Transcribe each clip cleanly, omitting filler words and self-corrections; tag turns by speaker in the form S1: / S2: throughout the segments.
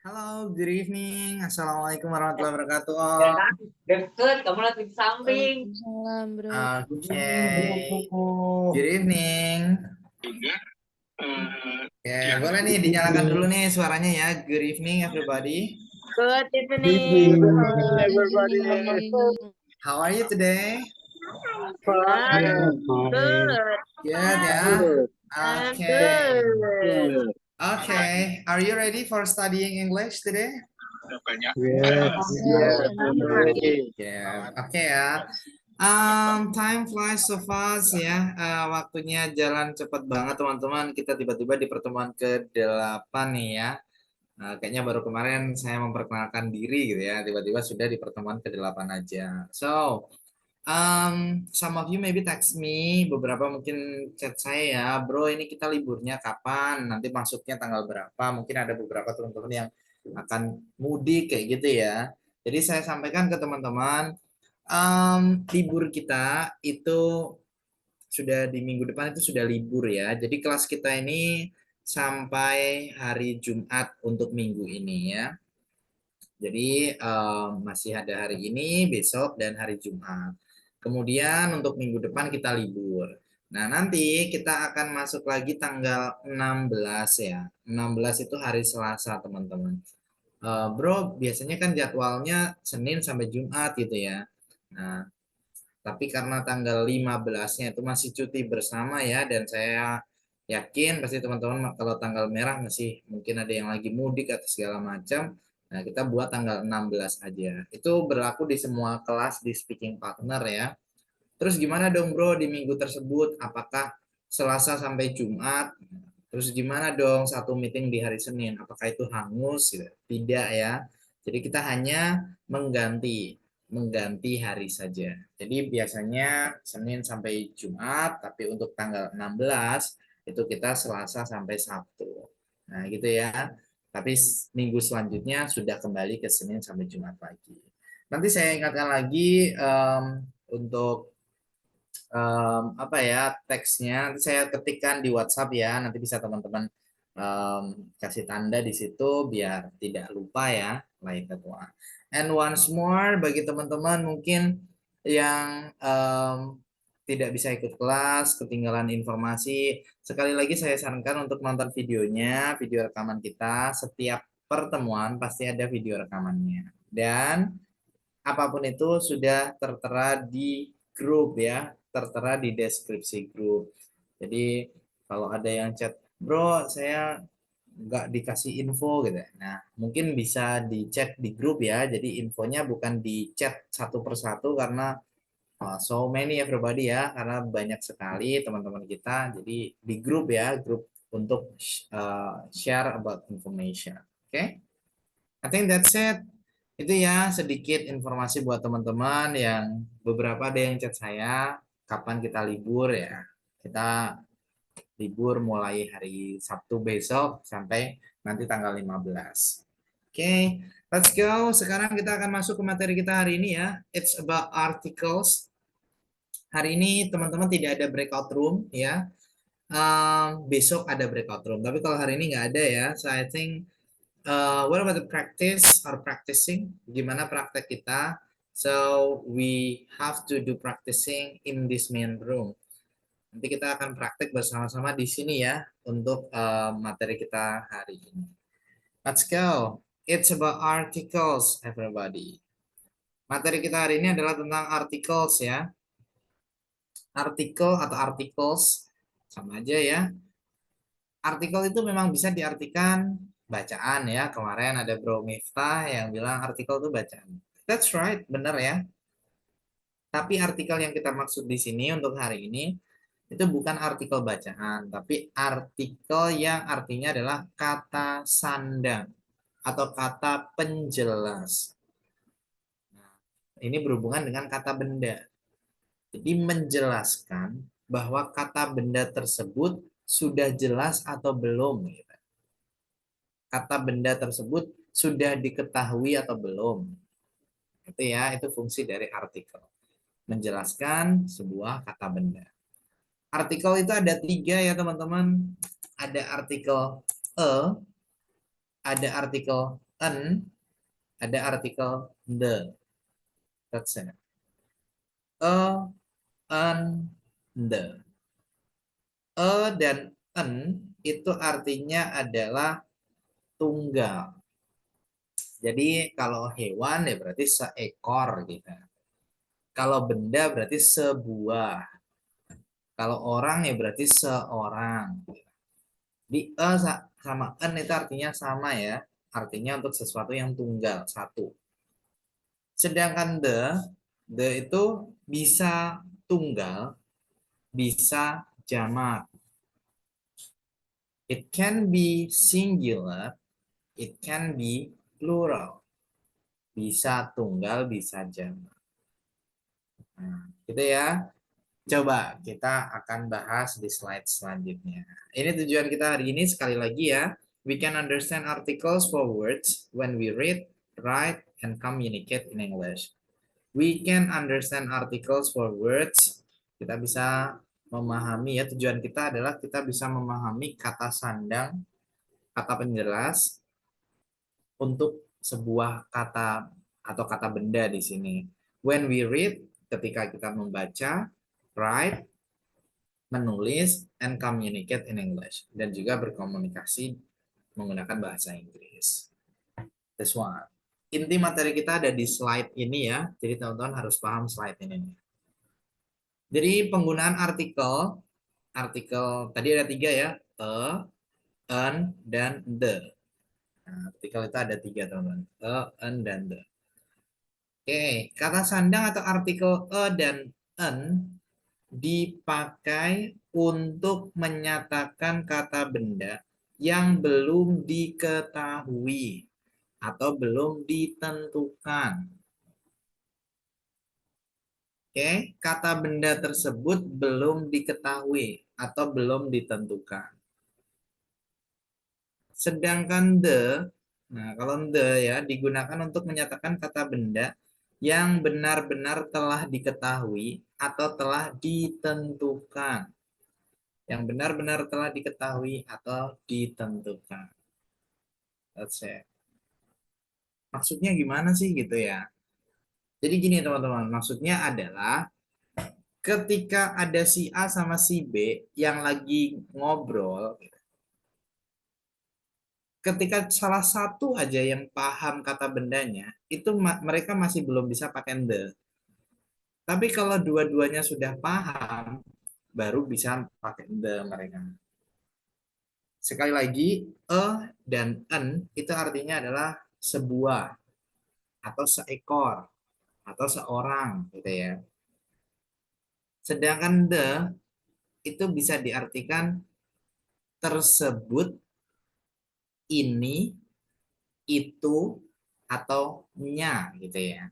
S1: Halo, good evening. Assalamualaikum warahmatullahi wabarakatuh.
S2: Ya
S1: Oh,
S2: kan? Deket, kamu lagi di samping.
S3: Waalaikumsalam, bro.
S1: oke. Good evening. Ya, boleh nih dinyalakan dulu nih suaranya ya. Good evening, everybody.
S2: Good
S4: Good evening,
S2: evening.
S4: everybody.
S1: How are you today?
S2: I'm
S4: Fine. Fine.
S2: good.
S1: Good ya.
S4: Good.
S2: I'm
S1: Okay.
S2: good.
S4: Good.
S1: Okay. Are you ready for studying English today?
S4: Yes.
S3: Yes,
S4: Yes.
S3: I'm
S4: I'm
S3: ready.
S4: ready.
S1: Ya, oke ya. Time flies so fast ya. Waktunya jalan cepat banget teman-teman. Kita tiba-tiba di pertemuan ke-8 nih ya. Kayaknya baru kemarin saya memperkenalkan diri gitu ya. Tiba-tiba sudah di pertemuan ke-8 aja. So, some of you maybe text me, beberapa mungkin chat saya ya, bro ini kita liburnya kapan? Nanti masuknya tanggal berapa? Mungkin ada beberapa teman-teman yang akan mudik kayak gitu ya. Jadi saya sampaikan ke teman-teman, libur kita itu sudah di minggu depan itu sudah libur ya. Jadi kelas kita ini sampai hari Jumat untuk minggu ini ya. Jadi masih ada hari ini, besok, dan hari Jumat. Kemudian untuk minggu depan kita libur. Nah, nanti kita akan masuk lagi tanggal 16 ya. 16 itu hari Selasa, teman-teman. Bro, biasanya kan jadwalnya Senin sampai Jumat gitu ya. Nah, tapi karena tanggal 15-nya itu masih cuti bersama ya, dan saya yakin pasti teman-teman kalau tanggal merah masih mungkin ada yang lagi mudik atau segala macam. Nah, kita buat tanggal 16 aja. Itu berlaku di semua kelas di speaking partner ya. Terus gimana dong bro di minggu tersebut? Apakah Selasa sampai Jumat? Terus gimana dong satu meeting di hari Senin? Apakah itu hangus? Gitu? Tidak ya. Jadi kita hanya mengganti hari saja. Jadi biasanya Senin sampai Jumat, tapi untuk tanggal 16 itu kita Selasa sampai Sabtu. Nah, gitu ya. Tapi minggu selanjutnya sudah kembali ke Senin sampai Jumat lagi. Nanti saya ingatkan lagi untuk apa ya teksnya nanti saya ketikkan di WhatsApp ya, nanti bisa teman-teman kasih tanda di situ biar tidak lupa ya, like ketua. And once more bagi teman-teman mungkin yang tidak bisa ikut kelas, ketinggalan informasi, sekali lagi saya sarankan untuk nonton videonya, video rekaman kita. Setiap pertemuan pasti ada video rekamannya, dan apapun itu sudah tertera di grup ya, tertera di deskripsi grup. Jadi kalau ada yang chat, bro saya nggak dikasih info gitu. Nah mungkin bisa dicek di grup ya. Jadi infonya bukan di chat satu persatu karena so many everybody ya, karena banyak sekali teman-teman kita. Jadi di grup ya, grup untuk share about information. Oke? Okay? I think that's it. Itu ya sedikit informasi buat teman-teman yang beberapa ada yang chat saya, kapan kita libur ya. Kita libur mulai hari Sabtu besok sampai nanti tanggal 15. Oke, let's go. Sekarang kita akan masuk ke materi kita hari ini ya. It's about articles. Hari ini teman-teman tidak ada breakout room ya. Besok ada breakout room. Tapi kalau hari ini nggak ada ya. So I think what about the practice or practicing? Gimana praktek kita? So we have to do practicing in this main room. Nanti kita akan praktek bersama-sama di sini ya untuk materi kita hari ini. Let's go. It's about articles, everybody. Materi kita hari ini adalah tentang articles ya. Artikel atau articles sama aja ya. Artikel itu memang bisa diartikan bacaan ya. Kemarin ada Bro Miftah yang bilang artikel itu bacaan. That's right, benar ya. Tapi artikel yang kita maksud di sini untuk hari ini itu bukan artikel bacaan, tapi artikel yang artinya adalah kata sandang atau kata penjelas. Nah, ini berhubungan dengan kata benda. Jadi menjelaskan bahwa kata benda tersebut sudah jelas atau belum. Gitu. Kata benda tersebut sudah diketahui atau belum. Itu ya, itu fungsi dari artikel. Menjelaskan sebuah kata benda. Artikel itu ada 3 ya teman-teman. Ada artikel a, ada artikel an ada artikel the. That's it. A, an, the. A dan an itu artinya adalah tunggal. Jadi kalau hewan ya berarti seekor gitu. Kalau benda berarti sebuah. Kalau orang ya berarti seorang. Di a sama an itu artinya sama ya. Artinya untuk sesuatu yang tunggal, satu. Sedangkan the itu bisa tunggal, bisa jamak. It can be singular, it can be plural. Bisa tunggal, bisa jamak. Nah, gitu ya. Coba kita akan bahas di slide selanjutnya. Ini tujuan kita hari ini sekali lagi ya. We can understand articles for words when we read, write, and communicate in English. We can understand articles for words. Kita bisa memahami ya, tujuan kita adalah kita bisa memahami kata sandang, kata penjelas untuk sebuah kata atau kata benda di sini. When we read, ketika kita membaca, write, menulis, and communicate in English. Dan juga berkomunikasi menggunakan bahasa Inggris. This one. Inti materi kita ada di slide ini ya. Jadi teman-teman harus paham slide ini. Jadi penggunaan artikel tadi ada 3 ya. A, an, dan the. Nah, artikel itu ada 3 teman-teman. A, an, dan the. Oke, kata sandang atau artikel a dan an dipakai untuk menyatakan kata benda yang belum diketahui atau belum ditentukan. Oke, kata benda tersebut belum diketahui atau belum ditentukan. Sedangkan nah kalau the ya digunakan untuk menyatakan kata benda yang benar-benar telah diketahui atau telah ditentukan. Yang benar-benar telah diketahui atau ditentukan. That's it. Maksudnya gimana sih gitu ya? Jadi gini teman-teman, maksudnya adalah ketika ada si A sama si B yang lagi ngobrol, ketika salah satu aja yang paham kata bendanya, itu mereka masih belum bisa pakai the. Tapi kalau dua-duanya sudah paham, baru bisa pakai the mereka. Sekali lagi, dan an itu artinya adalah sebuah, atau seekor, atau seorang, gitu ya. Sedangkan the itu bisa diartikan tersebut, ini, itu, atau nya gitu ya.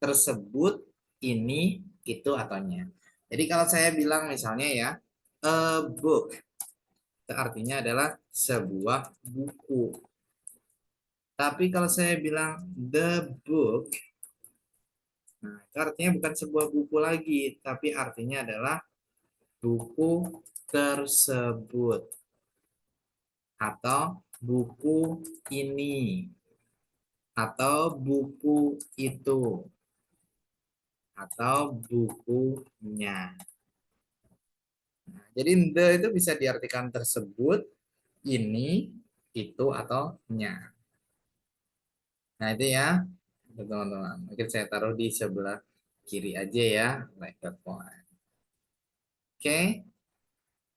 S1: Tersebut, ini, itu, atau nya. Jadi kalau saya bilang misalnya ya, a book, itu artinya adalah sebuah buku. Tapi kalau saya bilang the book, nah itu artinya bukan sebuah buku lagi, tapi artinya adalah buku tersebut. Atau buku ini. Atau buku itu. Atau bukunya. Nah, jadi the itu bisa diartikan tersebut, ini, itu, atau nya. Nah itu ya, teman-teman. Mungkin saya taruh di sebelah kiri aja ya, like that point. Oke.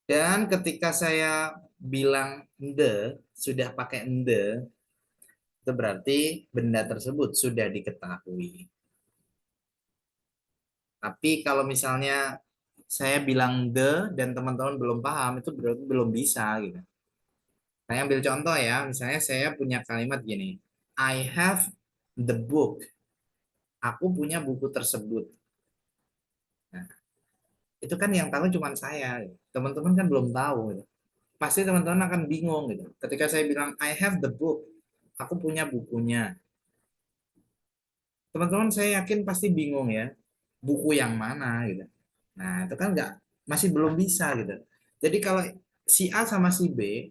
S1: Dan ketika saya bilang the, sudah pakai the, itu berarti benda tersebut sudah diketahui. Tapi kalau misalnya saya bilang the dan teman-teman belum paham, itu berarti belum bisa gitu. Saya ambil contoh ya, misalnya saya punya kalimat gini, I have the book. Aku punya buku tersebut. Nah, itu kan yang tahu cuma saya. Teman-teman kan belum tahu. Gitu. Pasti teman-teman akan bingung gitu. Ketika saya bilang I have the book, aku punya bukunya. Teman-teman saya yakin pasti bingung ya, buku yang mana gitu. Nah itu kan masih belum bisa gitu. Jadi kalau si A sama si B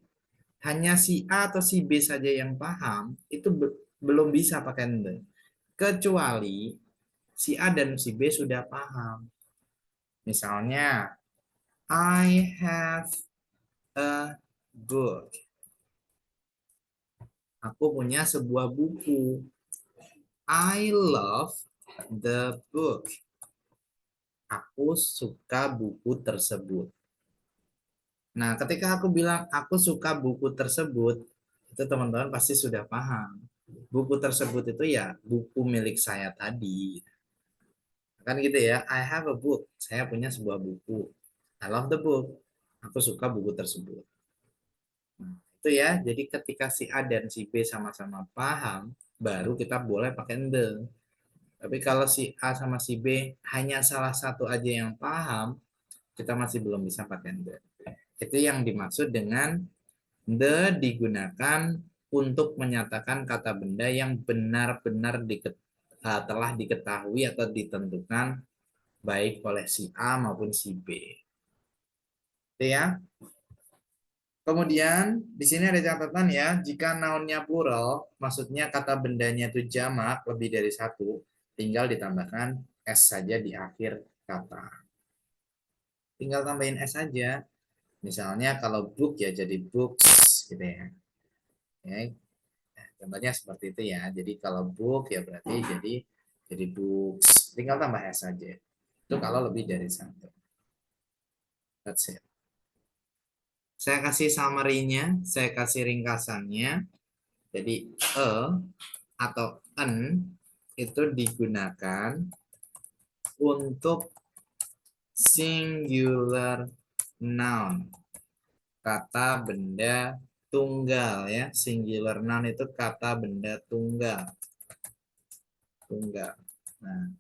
S1: hanya si A atau si B saja yang paham, itu belum bisa pakai the. Kecuali si A dan si B sudah paham. Misalnya, I have a book. Aku punya sebuah buku. I love the book. Aku suka buku tersebut. Nah, ketika aku bilang aku suka buku tersebut, itu teman-teman pasti sudah paham. Buku tersebut itu ya buku milik saya tadi. Kan gitu ya, I have a book. Saya punya sebuah buku. I love the book. Aku suka buku tersebut. Nah, itu ya, jadi ketika si A dan si B sama-sama paham, baru kita boleh pakai the. Tapi kalau si A sama si B hanya salah satu aja yang paham, kita masih belum bisa pakai the. Itu yang dimaksud dengan the digunakan untuk menyatakan kata benda yang benar-benar telah diketahui atau ditentukan baik oleh si A maupun si B. Itu ya. Kemudian di sini ada catatan ya, jika nounnya plural, maksudnya kata bendanya itu jamak lebih dari satu, tinggal ditambahkan s saja di akhir kata. Tinggal tambahin s saja. Misalnya kalau book ya jadi books gitu ya. Ya, contohnya seperti itu ya. Jadi kalau book ya berarti jadi books. Tinggal tambah s saja. Itu kalau lebih dari satu. That's it. Saya kasih summary-nya, saya kasih ringkasannya. Jadi atau an itu digunakan untuk singular noun. Kata benda tunggal ya. Singular noun itu kata benda tunggal. Tunggal. Nah,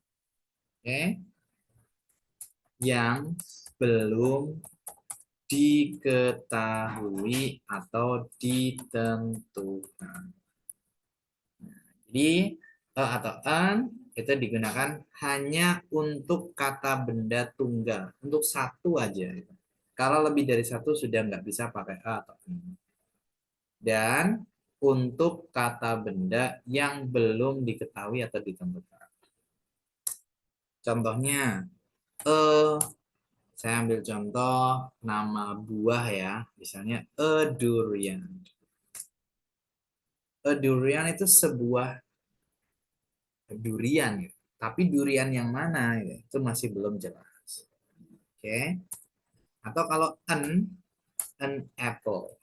S1: oke. Yang belum diketahui atau ditentukan. Jadi atau an itu digunakan hanya untuk kata benda tunggal, untuk satu aja. Kalau lebih dari satu sudah nggak bisa pakai a atau an. Dan untuk kata benda yang belum diketahui atau ditentukan. Contohnya, saya ambil contoh nama buah ya, misalnya a durian. A durian itu sebuah durian, gitu. Tapi durian yang mana gitu, itu masih belum jelas. Oke. Atau kalau an apple,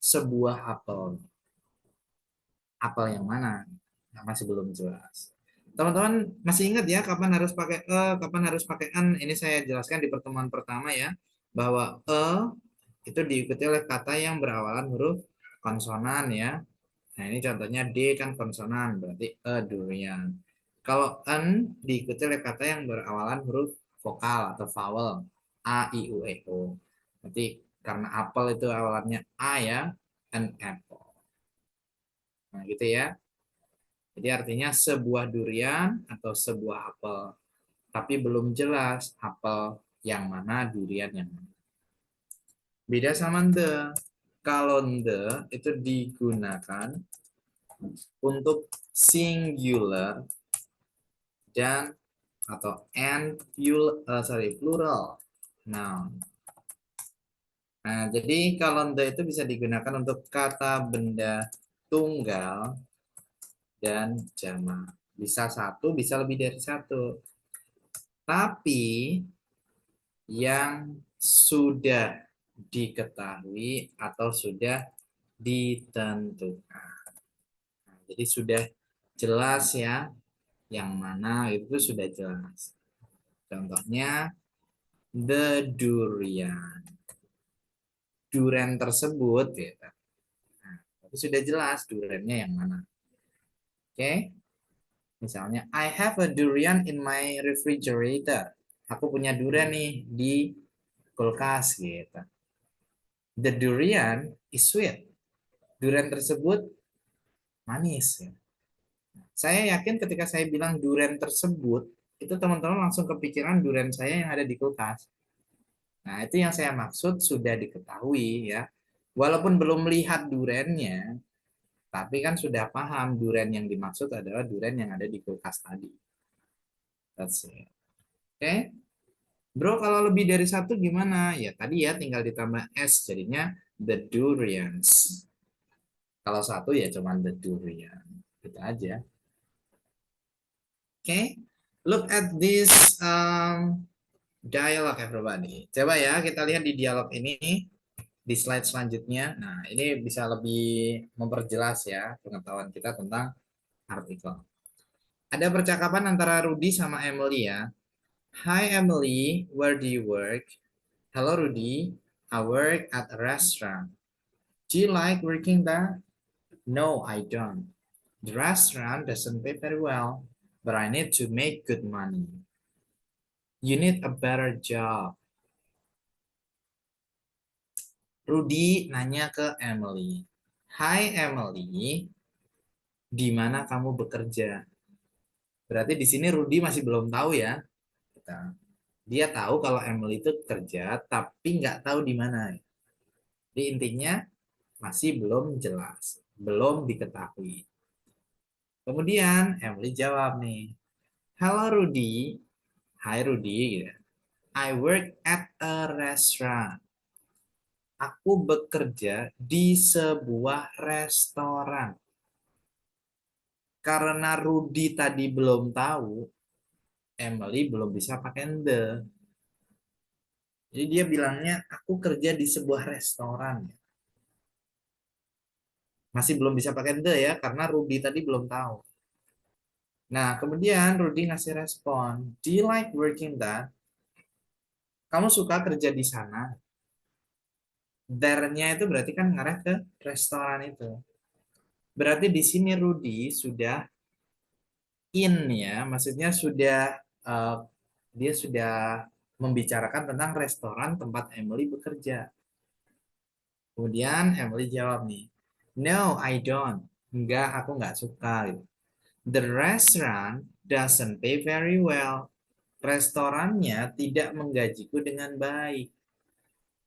S1: sebuah apel. Apel yang mana? Nah, masih belum jelas. Teman-teman masih ingat ya kapan harus pakai kapan harus pakai an? Ini saya jelaskan di pertemuan pertama ya, bahwa itu diikuti oleh kata yang berawalan huruf konsonan ya. Nah, ini contohnya D kan konsonan, berarti a durian. Kalau an diikuti oleh kata yang berawalan huruf vokal atau vowel, A, I, U, E, O. Berarti karena apel itu awalannya A ya, an apple. Nah, gitu ya. Jadi artinya sebuah durian atau sebuah apel. Tapi belum jelas apel yang mana, durian yang mana. Beda sama the. Kalau the itu digunakan untuk singular dan atau plural noun. Nah, jadi kalau the itu bisa digunakan untuk kata benda tunggal dan jamak. Bisa satu, bisa lebih dari satu. Tapi yang sudah diketahui atau sudah ditentukan. Nah, jadi sudah jelas ya, yang mana itu sudah jelas. Contohnya the durian. Durian tersebut ya. Nah, itu sudah jelas duriannya yang mana. Oke. Misalnya I have a durian in my refrigerator. Aku punya durian nih di kulkas gitu. The durian is sweet. Durian tersebut manis. Saya yakin ketika saya bilang durian tersebut, itu teman-teman langsung kepikiran durian saya yang ada di kulkas. Nah, itu yang saya maksud sudah diketahui ya, Walaupun belum melihat durennya, tapi kan sudah paham duren yang dimaksud adalah duren yang ada di kulkas tadi. That's it. Oke? Bro, kalau lebih dari satu gimana? Ya tadi ya tinggal ditambah S, jadinya the durians. Kalau satu ya cuman the durian. Gitu aja. Oke? Look at this dialogue everybody. Coba ya kita lihat di dialog ini di slide selanjutnya. Nah, ini bisa lebih memperjelas ya pengetahuan kita tentang artikel. Ada percakapan antara Rudy sama Emily ya. Hi Emily, where do you work? Hello Rudy, I work at a restaurant. Do you like working there? No, I don't. The restaurant doesn't pay very well, but I need to make good money. You need a better job. Rudy nanya ke Emily. Hi Emily, di mana kamu bekerja? Berarti di sini Rudy masih belum tahu ya. Dia tahu kalau Emily itu kerja, tapi nggak tahu di mana. Jadi intinya masih belum jelas, belum diketahui. Kemudian Emily jawab nih, Hello Rudy, Hai Rudy, gitu. I work at a restaurant. Aku bekerja di sebuah restoran. Karena Rudy tadi belum tahu, Emily belum bisa pakai the. Jadi dia bilangnya, aku kerja di sebuah restoran. Masih belum bisa pakai the ya, karena Rudy tadi belum tahu. Nah, kemudian Rudy ngasih respon, Do you like working there? Kamu suka kerja di sana? There-nya itu berarti kan ngarah ke restoran itu. Berarti di sini Rudy sudah in ya, maksudnya sudah dia sudah membicarakan tentang restoran tempat Emily bekerja. Kemudian Emily jawab nih, No, I don't. Enggak, aku nggak suka. The restaurant doesn't pay very well. Restorannya tidak menggajiku dengan baik.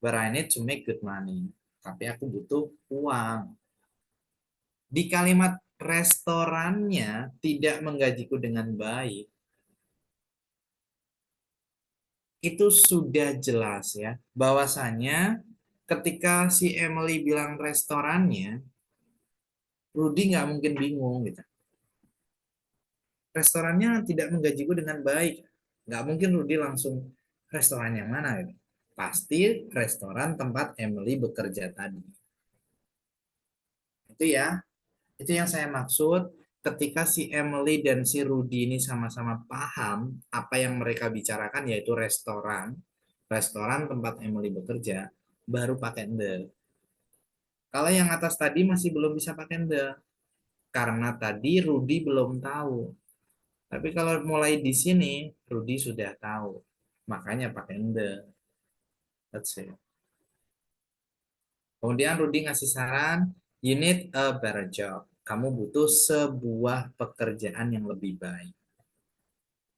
S1: But I need to make good money. Tapi aku butuh uang. Di kalimat restorannya tidak menggajiku dengan baik, itu sudah jelas ya, bahwasanya ketika si Emily bilang restorannya, Rudy nggak mungkin bingung gitu. Restorannya tidak menggajiku dengan baik. Nggak mungkin Rudy langsung restoran yang mana gitu. Pasti restoran tempat Emily bekerja tadi. Itu ya, itu yang saya maksud ketika si Emily dan si Rudy ini sama-sama paham apa yang mereka bicarakan yaitu restoran, restoran tempat Emily bekerja, baru pakai the. Kalau yang atas tadi masih belum bisa pakai the, karena tadi Rudy belum tahu. Tapi kalau mulai di sini, Rudy sudah tahu. Makanya pakai the. That's it. Kemudian Rudy ngasih saran, you need a better job. Kamu butuh sebuah pekerjaan yang lebih baik.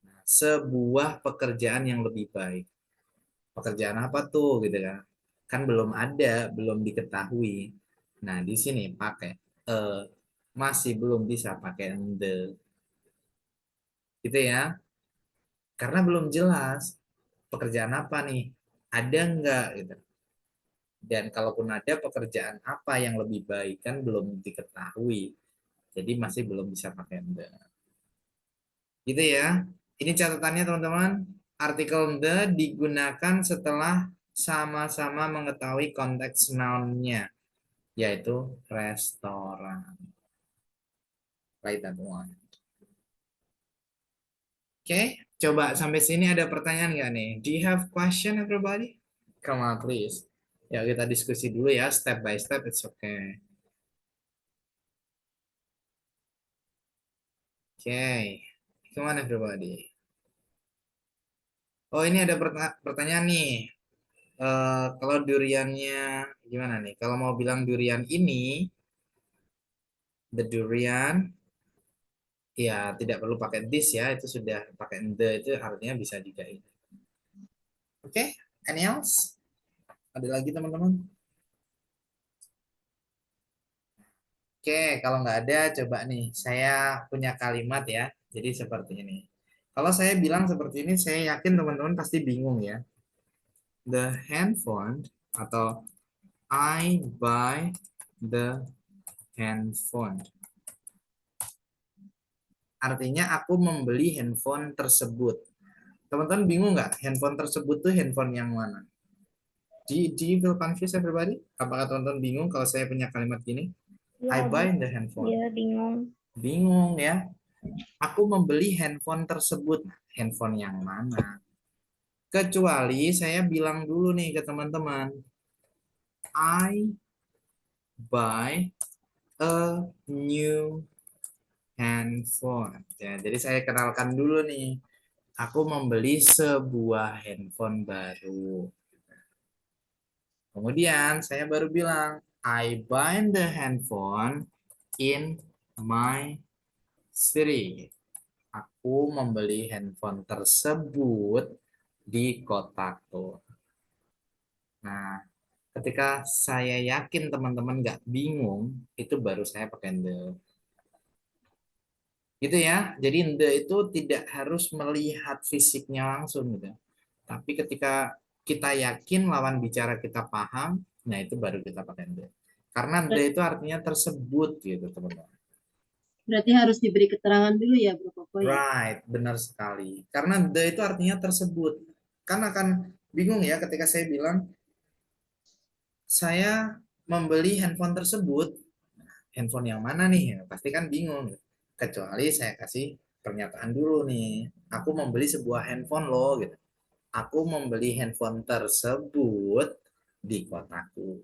S1: Nah, sebuah pekerjaan yang lebih baik. Pekerjaan apa tuh gitu kan? Kan belum ada, belum diketahui. Nah, di sini pakai masih belum bisa pakai the. Gitu ya. Karena belum jelas pekerjaan apa nih? Ada enggak gitu. Dan kalaupun ada pekerjaan apa yang lebih baik kan belum diketahui. Jadi masih belum bisa pakai the. Gitu ya. Ini catatannya teman-teman. Artikel the digunakan setelah sama-sama mengetahui konteks noun-nya, yaitu restoran. Write that one. Oke, coba sampai sini ada pertanyaan nggak nih? Do you have question everybody? Come on please. Ya kita diskusi dulu ya, step by step, it's okay. Oke, come on everybody. Oh ini ada pertanyaan nih. Kalau duriannya gimana nih? Kalau mau bilang durian ini, the durian, ya tidak perlu pakai this ya, itu sudah pakai the itu artinya bisa juga ini. Oke, any else? Ada lagi teman-teman? Oke, kalau nggak ada, coba nih. Saya punya kalimat ya. Jadi seperti ini. Kalau saya bilang seperti ini, saya yakin teman-teman pasti bingung ya. The handphone atau I buy the handphone. Artinya aku membeli handphone tersebut. Teman-teman bingung nggak? Handphone tersebut tuh handphone yang mana? Do you feel confused everybody? Apakah teman-teman bingung kalau saya punya kalimat gini? I buy the handphone.
S3: Ya, bingung.
S1: Bingung ya. Aku membeli handphone tersebut. Handphone yang mana? Kecuali saya bilang dulu nih ke teman-teman. I buy a new handphone. Ya, jadi saya kenalkan dulu nih. Aku membeli sebuah handphone baru. Kemudian saya baru bilang, I buy the handphone in my city. Aku membeli handphone tersebut di kotaku. Nah, ketika saya yakin teman-teman nggak bingung, itu baru saya pakai the. Gitu ya. Jadi the itu tidak harus melihat fisiknya langsung gitu. Tapi ketika kita yakin lawan bicara kita paham, nah itu baru kita pakai the. Karena the itu artinya tersebut gitu, teman-teman.
S5: Berarti harus diberi keterangan dulu ya, Bro Koko ya?
S1: Right, benar sekali. Karena the itu artinya tersebut. Kan akan bingung ya ketika saya bilang, saya membeli handphone tersebut. Handphone yang mana nih? Ya, pasti kan bingung. Kecuali saya kasih pernyataan dulu nih. Aku membeli sebuah handphone loh. Gitu. Aku membeli handphone tersebut di kotaku.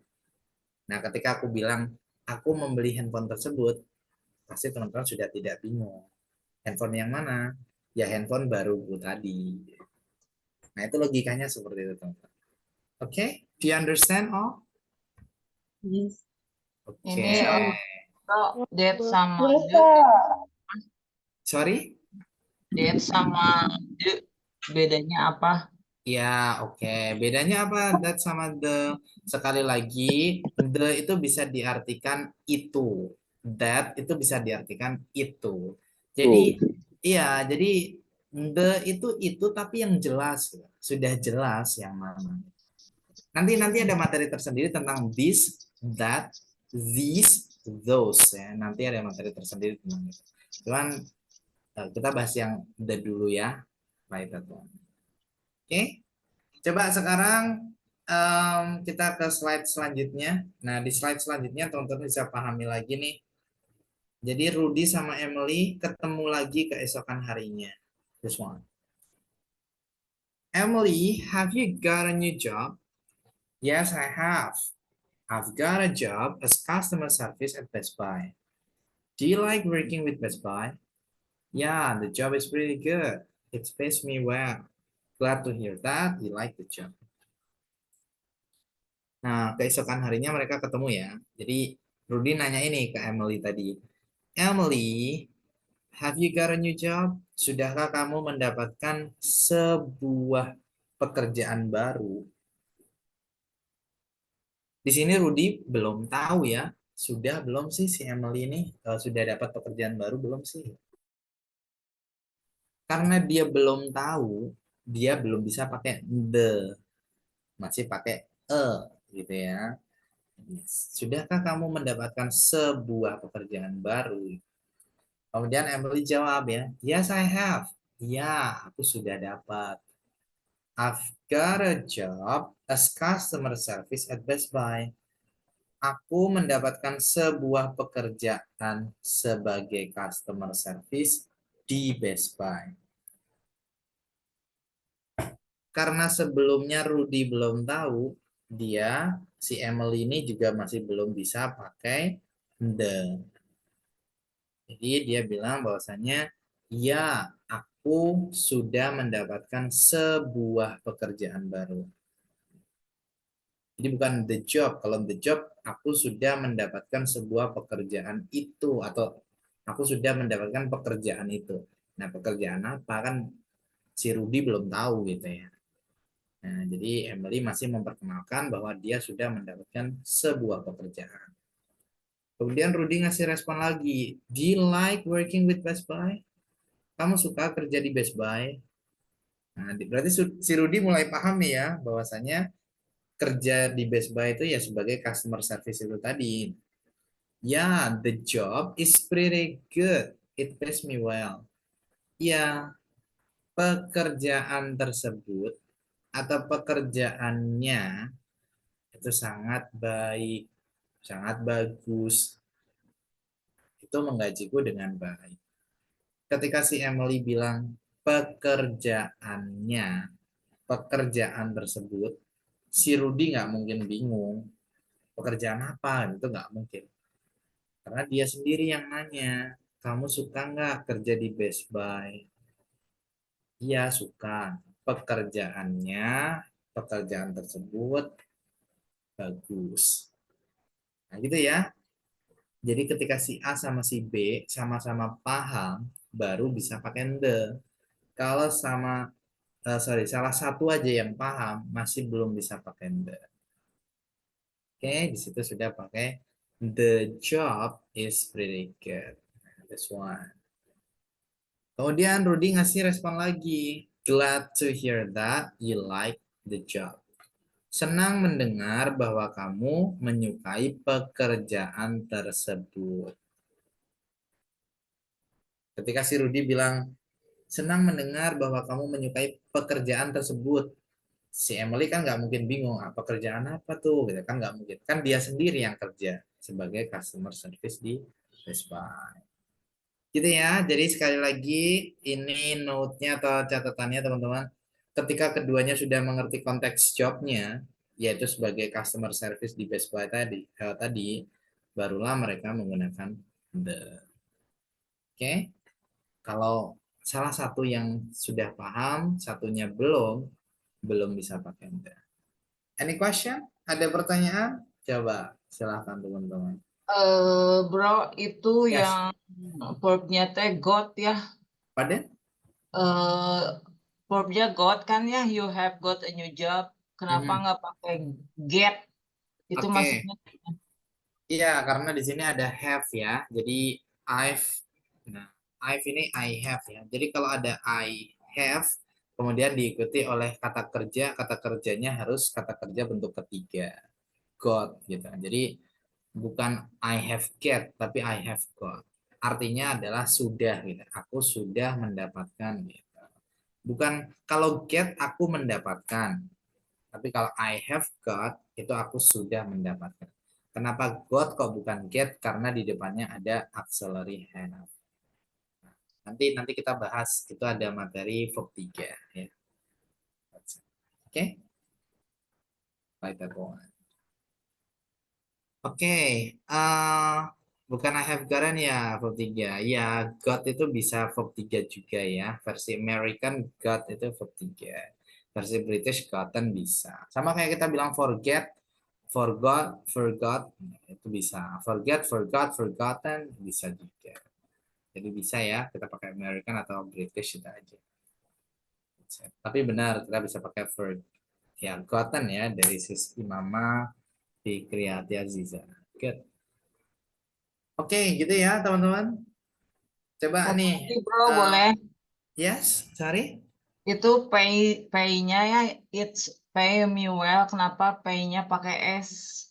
S1: Nah, ketika aku bilang, aku membeli handphone tersebut, pasti teman-teman sudah tidak bingung. Handphone yang mana? Ya handphone baruku tadi. Nah, itu logikanya seperti itu, teman-teman. Oke? Do you understand all?
S5: Yes.
S1: Oke.
S2: Ini that sama
S1: Sorry?
S2: that sama bedanya apa?
S1: Ya, oke. Bedanya apa that sama the? Sekali lagi, the itu bisa diartikan itu. That itu bisa diartikan itu. Jadi, iya, jadi the itu tapi yang jelas. Sudah jelas yang mana. Nanti ada materi tersendiri tentang this, that, these, those ya. Nanti ada materi tersendiri tentang itu. Cuman kita bahas yang the dulu ya. Baik, teman. Oke. Coba sekarang kita ke slide selanjutnya. Nah, di slide selanjutnya teman-teman bisa pahami lagi nih. Jadi Rudy sama Emily ketemu lagi keesokan harinya. This one. Emily, have you got a new job? Yes, I have. I've got a job as customer service at Best Buy. Do you like working with Best Buy? Yeah, the job is pretty good. It pays me well. Glad to hear that you like the job. Nah, keesokan harinya mereka ketemu ya. Jadi Rudy nanya ini ke Emily tadi. Emily, have you got a new job? Sudahkah kamu mendapatkan sebuah pekerjaan baru? Di sini Rudy belum tahu ya. Sudah belum sih si Emily ini sudah dapat pekerjaan baru belum sih? Karena dia belum tahu, dia belum bisa pakai the. Masih pakai gitu ya. Sudahkah kamu mendapatkan sebuah pekerjaan baru? Kemudian Emily jawab ya, yes I have. Ya, aku sudah dapat. I've got a job as customer service at Best Buy. Aku mendapatkan sebuah pekerjaan sebagai customer service di Best Buy. Karena sebelumnya Rudy belum tahu, si Emily ini juga masih belum bisa pakai the. Jadi dia bilang bahwasanya, ya, aku sudah mendapatkan sebuah pekerjaan baru. Jadi bukan the job. Kalau the job, aku sudah mendapatkan sebuah pekerjaan itu. Atau aku sudah mendapatkan pekerjaan itu. Nah, pekerjaan apa kan si Rudy belum tahu gitu ya. Nah, jadi Emily masih memperkenalkan bahwa dia sudah mendapatkan sebuah pekerjaan. Kemudian Rudy ngasih respon lagi. Do you like working with Best Buy? Kamu suka kerja di Best Buy? Nah, berarti si Rudy mulai paham nih ya, bahwasanya kerja di Best Buy itu ya sebagai customer service itu tadi. Ya, the job is pretty good. It pays me well. Ya, pekerjaan tersebut atau pekerjaannya itu sangat baik, sangat bagus. Itu menggajiku dengan baik. Ketika si Emily bilang pekerjaan tersebut, si Rudy nggak mungkin bingung. Pekerjaan apa? Itu nggak mungkin. Karena dia sendiri yang nanya, kamu suka nggak kerja di Best Buy? Iya, suka. Pekerjaan tersebut bagus. Nah, gitu ya. Jadi ketika si A sama si B sama-sama paham, baru bisa pakai the. Kalau salah satu aja yang paham, masih belum bisa pakai the. Oke, di situ sudah pakai the job is pretty good. This one. Kemudian Rudy ngasih respon lagi. Glad to hear that you like the job. Senang mendengar bahwa kamu menyukai pekerjaan tersebut. Ketika si Rudy bilang, senang mendengar bahwa kamu menyukai pekerjaan tersebut. Si Emily kan nggak mungkin bingung, pekerjaan apa tuh? Gitu kan nggak mungkin. Kan dia sendiri yang kerja sebagai customer service di Best Buy. Gitu ya. Jadi sekali lagi, ini note-nya atau catatannya teman-teman. Ketika keduanya sudah mengerti konteks job-nya, yaitu sebagai customer service di Best Buy tadi, barulah mereka menggunakan the. Oke. Kalau salah satu yang sudah paham, satunya belum bisa pakai the. Any question? Ada pertanyaan? Coba silahkan teman-teman.
S2: Bro, itu
S1: Yes.
S2: yang verbnya teh got ya.
S1: Pardon?
S2: Verbnya got kan ya, you have got a new job. Kenapa
S1: Mhm.
S2: nggak pakai get? Itu
S1: Oke.
S2: maksudnya.
S1: Iya, karena di sini ada have ya. Jadi I've, nah I've ini I have ya. Jadi kalau ada I have, kemudian diikuti oleh kata kerjanya harus kata kerja bentuk ketiga, got gitu. Jadi bukan I have get, tapi I have got. Artinya adalah sudah gitu. Aku sudah mendapatkan gitu. Bukan kalau get aku mendapatkan, tapi kalau I have got itu aku sudah mendapatkan. Kenapa got kok bukan get? Karena di depannya ada auxiliary have. Nanti kita bahas, itu ada materi verb 3 ya. Oke. Like that one. Oke, bukan I have gotten ya verb 3. Ya, got itu bisa verb 3 juga ya. Versi American got itu verb 3. Versi British gotten bisa. Sama kayak kita bilang forget, forgot, itu bisa. Forget, forgot, forgotten, bisa juga. Jadi bisa ya, kita pakai American atau British itu aja. Tapi benar, kita bisa pakai verb. Ya, gotten ya, dari sisi Mama di Kriyati Aziza. Good. Oke, gitu ya teman-teman. Coba
S2: Satu
S1: nih.
S2: lagi bro, boleh?
S1: Yes, sorry.
S2: Itu pay-nya ya, it's pay me well. Kenapa pay-nya pakai S?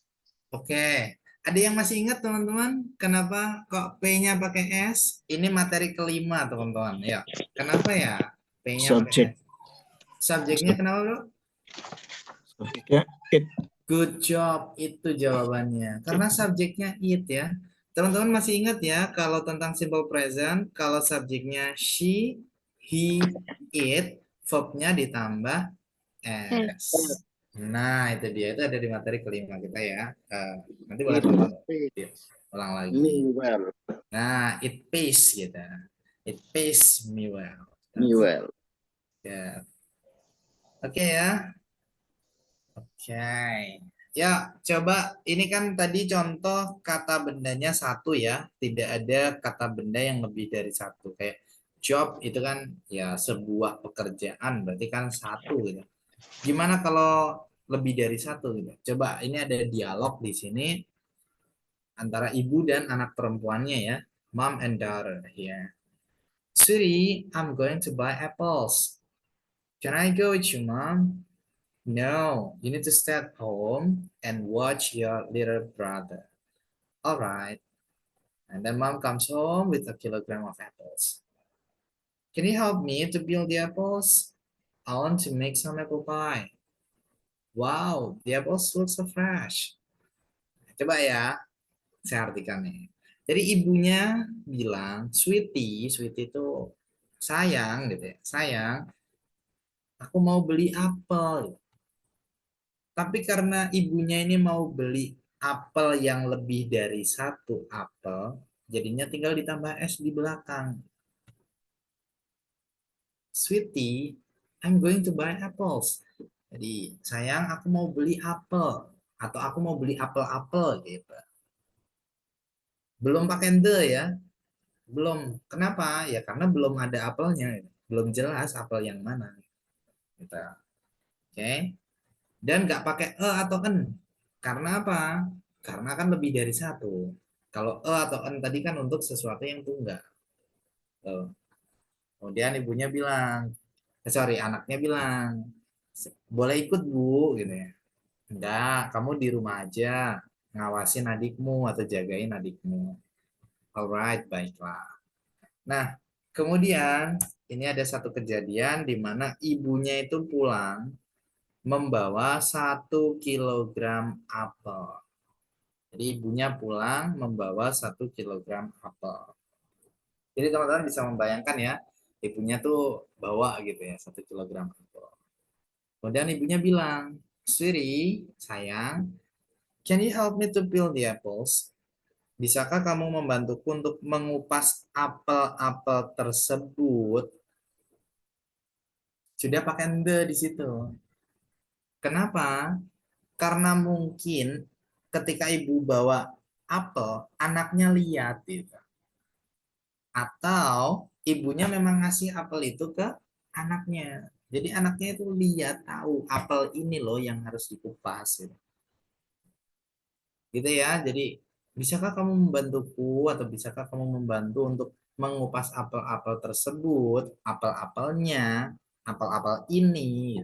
S1: Oke. Ada yang masih ingat teman-teman? Kenapa kok P-nya pakai S? Ini materi kelima teman-teman. Ya. Kenapa ya P-nya pakai
S3: Subject.
S1: S? Subjeknya kenapa bro?
S3: Subjeknya it.
S1: Good job, itu jawabannya. Karena subjeknya it ya. Teman-teman masih ingat ya, kalau tentang simple present, kalau subjeknya she, he, it, verb-nya ditambah s. Nah, itu dia. Itu ada di materi kelima kita ya. Nanti boleh tonton ulang lagi.
S4: Me well.
S1: Nah, it pays gitu. It pays me well.
S4: Me well.
S1: Ya. Oke ya. Oke. Ya, coba ini kan tadi contoh kata bendanya satu ya. Tidak ada kata benda yang lebih dari satu. Kayak job itu kan ya sebuah pekerjaan, berarti kan satu gitu. Gimana kalau lebih dari satu gitu? Coba ini ada dialog di sini. antara ibu dan anak perempuannya ya, mom and daughter here. Sweetie, I'm going to buy apples. Can I go with you, mom? No, you need to stay at home and watch your little brother. All right. And then mom comes home with a kilogram of apples. Can you help me to peel the apples? I want to make some apple pie. Wow, the apples look so fresh. Coba ya, saya artikan nih. Jadi ibunya bilang, sweetie itu sayang gitu ya, sayang, aku mau beli apel. Tapi karena ibunya ini mau beli apel yang lebih dari satu apel, jadinya tinggal ditambah es di belakang. Sweetie, I'm going to buy apples. Jadi, sayang, aku mau beli apel. Atau aku mau beli apel-apel gitu. Belum pakai the ya. Belum. Kenapa? Ya karena belum ada apelnya. Belum jelas apel yang mana. Gitu. Oke. Dan nggak pakai atau en. Karena apa? Karena kan lebih dari satu. Kalau atau en tadi kan untuk sesuatu yang tunggal. Tuh. Kemudian ibunya bilang, anaknya bilang, boleh ikut bu, gitu ya. Enggak, kamu di rumah aja, ngawasin adikmu atau jagain adikmu. Alright, baiklah. Nah, kemudian ini ada satu kejadian di mana ibunya itu pulang membawa 1 kilogram apel. Jadi ibunya pulang membawa 1 kilogram apel. Jadi teman-teman bisa membayangkan ya, ibunya tuh bawa gitu ya 1 kilogram apel. Kemudian ibunya bilang, sweetie, sayang, can you help me to peel the apples? Bisakah kamu membantuku untuk mengupas apel-apel tersebut? Sudah pakai the di situ. Kenapa? Karena mungkin ketika ibu bawa apel, anaknya lihat gitu. Atau ibunya memang ngasih apel itu ke anaknya. Jadi anaknya itu lihat, tahu apel ini loh yang harus dikupas. Gitu ya. Jadi bisakah kamu membantuku atau bisakah kamu membantu untuk mengupas apel-apel tersebut, apel-apelnya, apel-apel ini.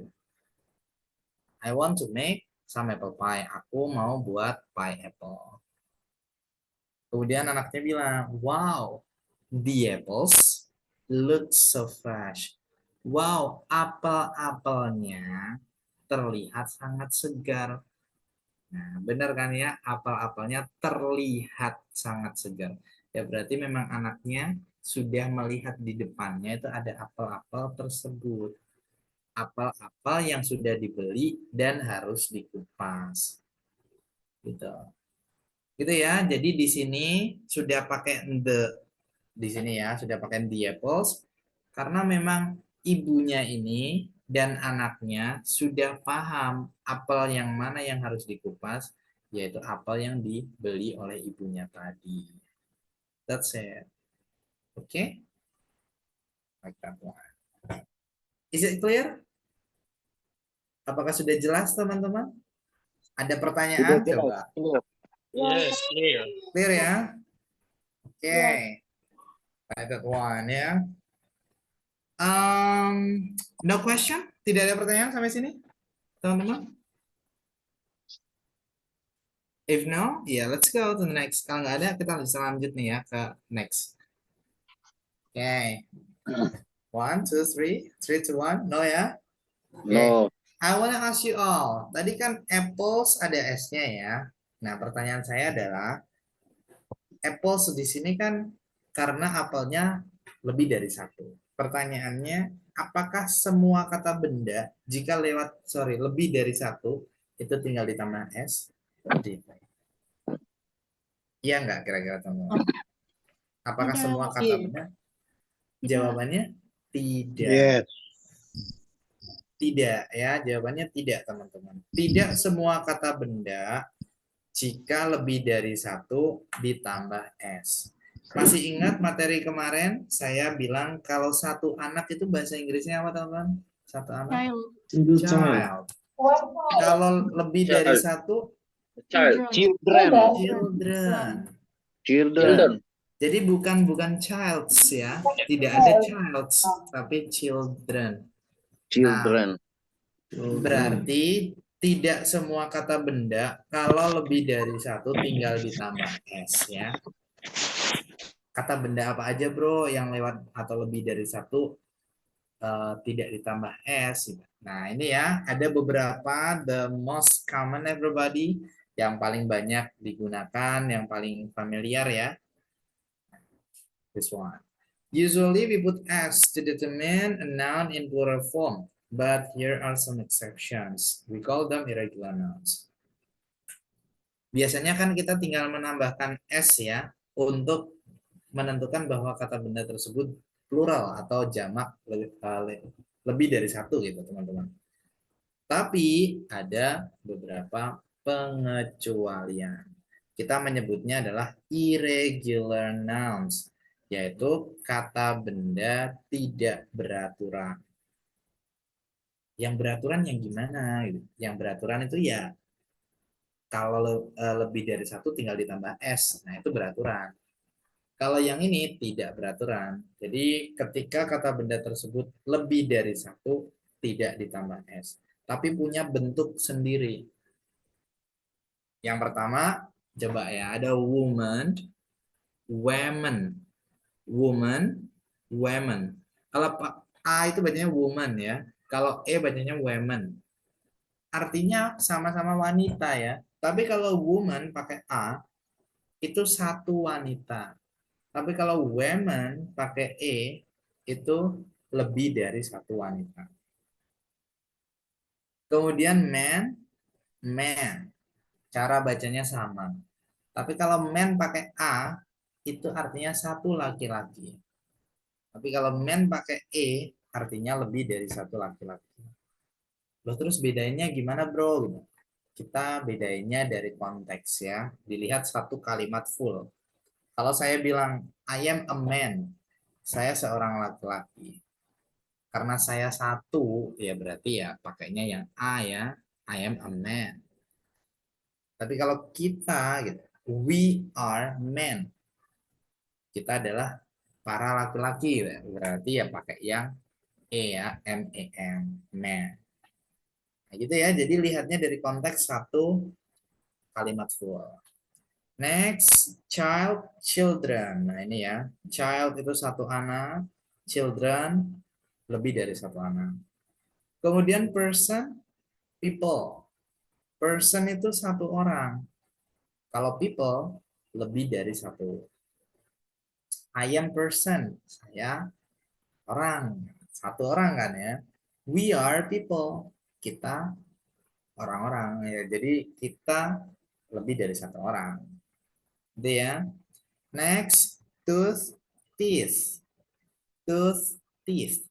S1: I want to make some apple pie. Aku mau buat pie apple. Kemudian anaknya bilang, wow, the apples look so fresh. Wow, apel-apelnya terlihat sangat segar. Nah, benar kan ya, apel-apelnya terlihat sangat segar. Ya berarti memang anaknya sudah melihat di depannya itu ada apel-apel tersebut. Apel-apel yang sudah dibeli dan harus dikupas. Gitu. Gitu ya. Jadi di sini sudah pakai the di sini ya, sudah pakai the apples karena memang ibunya ini dan anaknya sudah paham apel yang mana yang harus dikupas, yaitu apel yang dibeli oleh ibunya tadi. That's it. Okay? Like that one. Is it clear? Apakah sudah jelas, teman-teman? Ada pertanyaan? Coba.
S4: Yes, clear.
S1: Clear ya? Oke. Like that one ya. No question? Tidak ada pertanyaan sampai sini, teman-teman? If no, yeah, let's go to the next. Kalau nggak ada, kita bisa lanjut nih ya ke next. Okay. 1, 2, 3. 3, 2, 1. No ya? Okay.
S3: No.
S1: I wanna ask you all. Tadi kan apples ada S-nya ya. Nah, pertanyaan saya adalah apples di sini kan karena apelnya lebih dari satu. Pertanyaannya, apakah semua kata benda jika lebih dari satu itu tinggal ditambah S? Iya nggak kira-kira teman-teman? Apakah
S5: Tidak.
S1: semua kata benda? Jawabannya tidak.
S3: Yes.
S1: Tidak ya, jawabannya tidak teman-teman. Tidak semua kata benda jika lebih dari satu ditambah S. Masih ingat materi kemarin saya bilang kalau satu anak itu bahasa Inggrisnya apa teman-teman? Satu anak? Child. Kalau lebih dari satu?
S4: Child.
S3: Children.
S1: Children.
S6: Children.
S1: Jadi bukan childs ya, tidak ada childs, tapi children.
S6: Children.
S1: Berarti tidak semua kata benda kalau lebih dari satu tinggal ditambah s ya. Kata benda apa aja bro yang lewat atau lebih dari satu tidak ditambah s. Nah ini ya ada beberapa the most common everybody yang paling banyak digunakan, yang paling familiar ya. This one. Usually we put s to determine a noun in plural form, but here are some exceptions. We call them irregular nouns. Biasanya kan kita tinggal menambahkan s ya untuk menentukan bahwa kata benda tersebut plural atau jamak lebih dari satu gitu teman-teman. Tapi ada beberapa pengecualian. Kita menyebutnya adalah irregular nouns, yaitu kata benda tidak beraturan. Yang beraturan yang gimana? Yang beraturan itu ya kalau lebih dari satu tinggal ditambah s, nah itu beraturan. Kalau yang ini tidak beraturan. Jadi ketika kata benda tersebut lebih dari satu tidak ditambah s, tapi punya bentuk sendiri. Yang pertama, coba ya, ada woman, women, woman, women. Kalau A itu bacanya woman ya, kalau E bacanya women. Artinya sama-sama wanita ya. Tapi kalau woman pakai A, itu satu wanita. Tapi kalau women pakai E, itu lebih dari satu wanita. Kemudian man, man. Cara bacanya sama. Tapi kalau man pakai A, itu artinya satu laki-laki. Tapi kalau man pakai E, artinya lebih dari satu laki-laki. Loh terus bedainnya gimana bro? Kita bedainnya dari konteks ya. Dilihat satu kalimat full. Kalau saya bilang, I am a man. Saya seorang laki-laki. Karena saya satu, ya berarti ya pakainya yang A ya. I am a man. Tapi kalau kita, gitu, we are men. Kita adalah para laki-laki, berarti ya pakai yang E ya, M-E-N, man. Nah, gitu ya, jadi lihatnya dari konteks satu kalimat full. Next, child, children. Nah ini ya, child itu satu anak, children lebih dari satu anak. Kemudian person, people. Person itu satu orang. Kalau people, lebih dari satu. I am person, saya orang. Satu orang kan ya. We are people, kita orang-orang. Ya, jadi kita lebih dari satu orang. Gitu ya. Next, tooth, teeth. Tooth, teeth.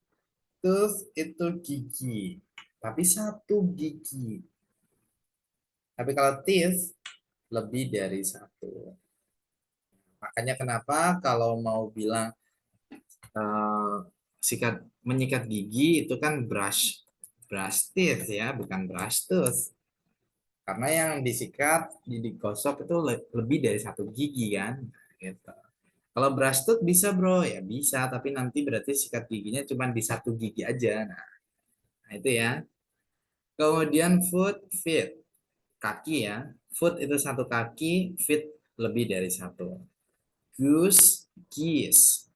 S1: Tooth itu gigi. Tapi satu gigi. Tapi kalau teeth, lebih dari satu. Makanya kenapa kalau mau bilang menyikat gigi itu kan brush teeth ya, bukan brush tooth. Karena yang disikat, digosok itu lebih dari satu gigi kan. Gitu. Kalau brush tooth bisa bro, ya bisa, tapi nanti berarti sikat giginya cuma di satu gigi aja. Nah itu ya. Kemudian foot, feet, kaki ya. Foot itu satu kaki, feet lebih dari satu. Goose, geese.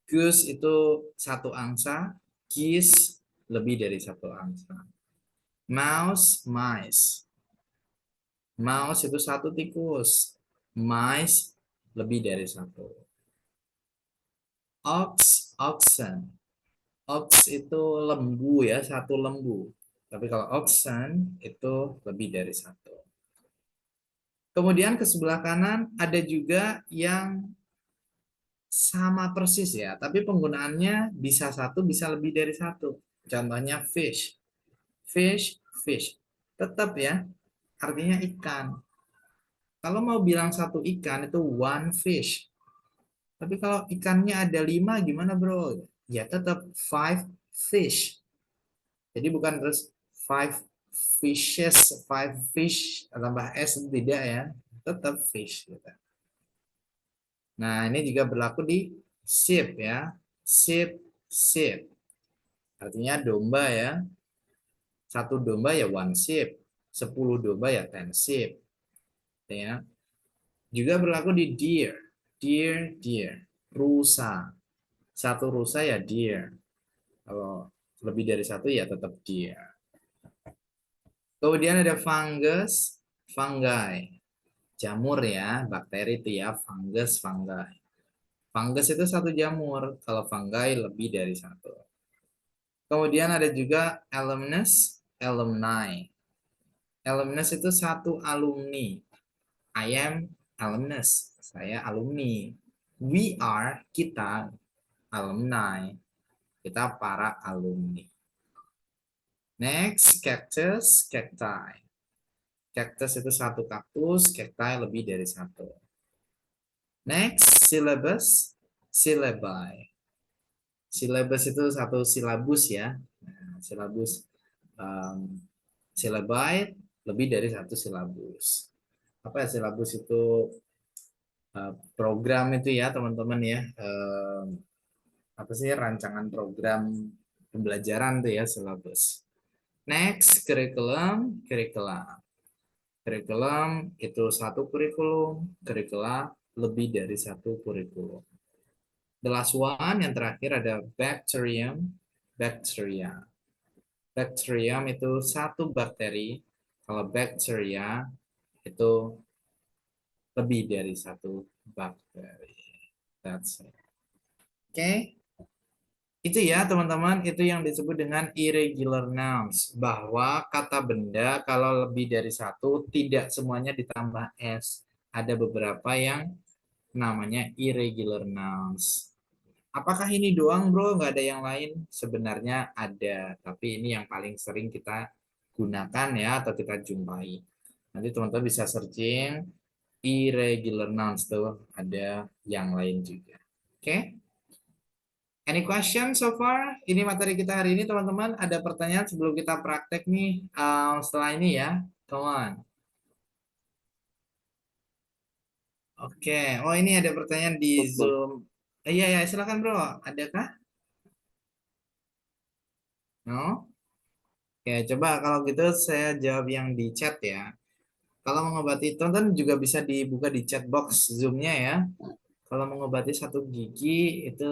S1: Goose itu satu angsa, geese lebih dari satu angsa. Mouse, mice. Mouse itu satu tikus, mice lebih dari satu. Ox, oxen. Ox itu lembu ya, satu lembu. Tapi kalau oxen itu lebih dari satu. Kemudian ke sebelah kanan ada juga yang sama persis ya, tapi penggunaannya bisa satu, bisa lebih dari satu. Contohnya fish. Fish, fish. Tetap ya, artinya ikan. Kalau mau bilang satu ikan itu one fish. Tapi kalau ikannya ada 5 gimana bro? Ya tetap 5 fish. Jadi bukan terus 5 fishes, 5 fish tambah s tidak ya. Tetap fish. Gitu. Nah, ini juga berlaku di sheep ya. Sheep, sheep. Artinya domba ya. Satu domba ya one sheep. 10 domba ya 10 sheep. Ya. Juga berlaku di deer. Deer, deer. Rusa. Satu rusa ya deer. Kalau lebih dari satu ya tetap deer. Kemudian ada fungus, fungi. Jamur ya, bakteri itu ya, fungus, fungi. Fungus itu satu jamur, kalau fungi lebih dari satu. Kemudian ada juga alumnus, alumni. Alumnus itu satu alumni. I am alumnus, saya alumni. We are, kita, alumni. Kita para alumni. Next, cactus, cacti. Cactus itu satu kaktus, cacti lebih dari satu. Next, syllabus, syllabi. Syllabus itu satu silabus ya. Nah, silabus syllabi lebih dari satu silabus. Apa ya silabus itu? Program itu ya teman-teman ya. Apa sih rancangan program pembelajaran tuh ya silabus. Next, curriculum, curricula. Curriculum itu satu kurikulum, curricula lebih dari satu kurikulum. The last one, yang terakhir ada bacterium, bacteria. Bacterium itu satu bakteri, kalau bacteria itu lebih dari satu bakteri. That's it. Oke. Itu ya teman-teman, itu yang disebut dengan irregular nouns. Bahwa kata benda kalau lebih dari satu tidak semuanya ditambah s. Ada beberapa yang namanya irregular nouns. Apakah ini doang bro? Nggak ada yang lain? Sebenarnya ada, tapi ini yang paling sering kita gunakan ya atau kita jumpai. Nanti teman-teman bisa searching irregular nouns tuh ada yang lain juga. Oke? Any question so far? Ini materi kita hari ini teman-teman. Ada pertanyaan sebelum kita praktek nih setelah ini ya. Come on. Oke. Oh ini ada pertanyaan di Zoom. Iya ya silakan bro. Adakah? No? Oke coba kalau gitu saya jawab yang di chat ya. Kalau mengobati teman-teman juga bisa dibuka di chat box Zoom-nya ya. Kalau mengobati satu gigi itu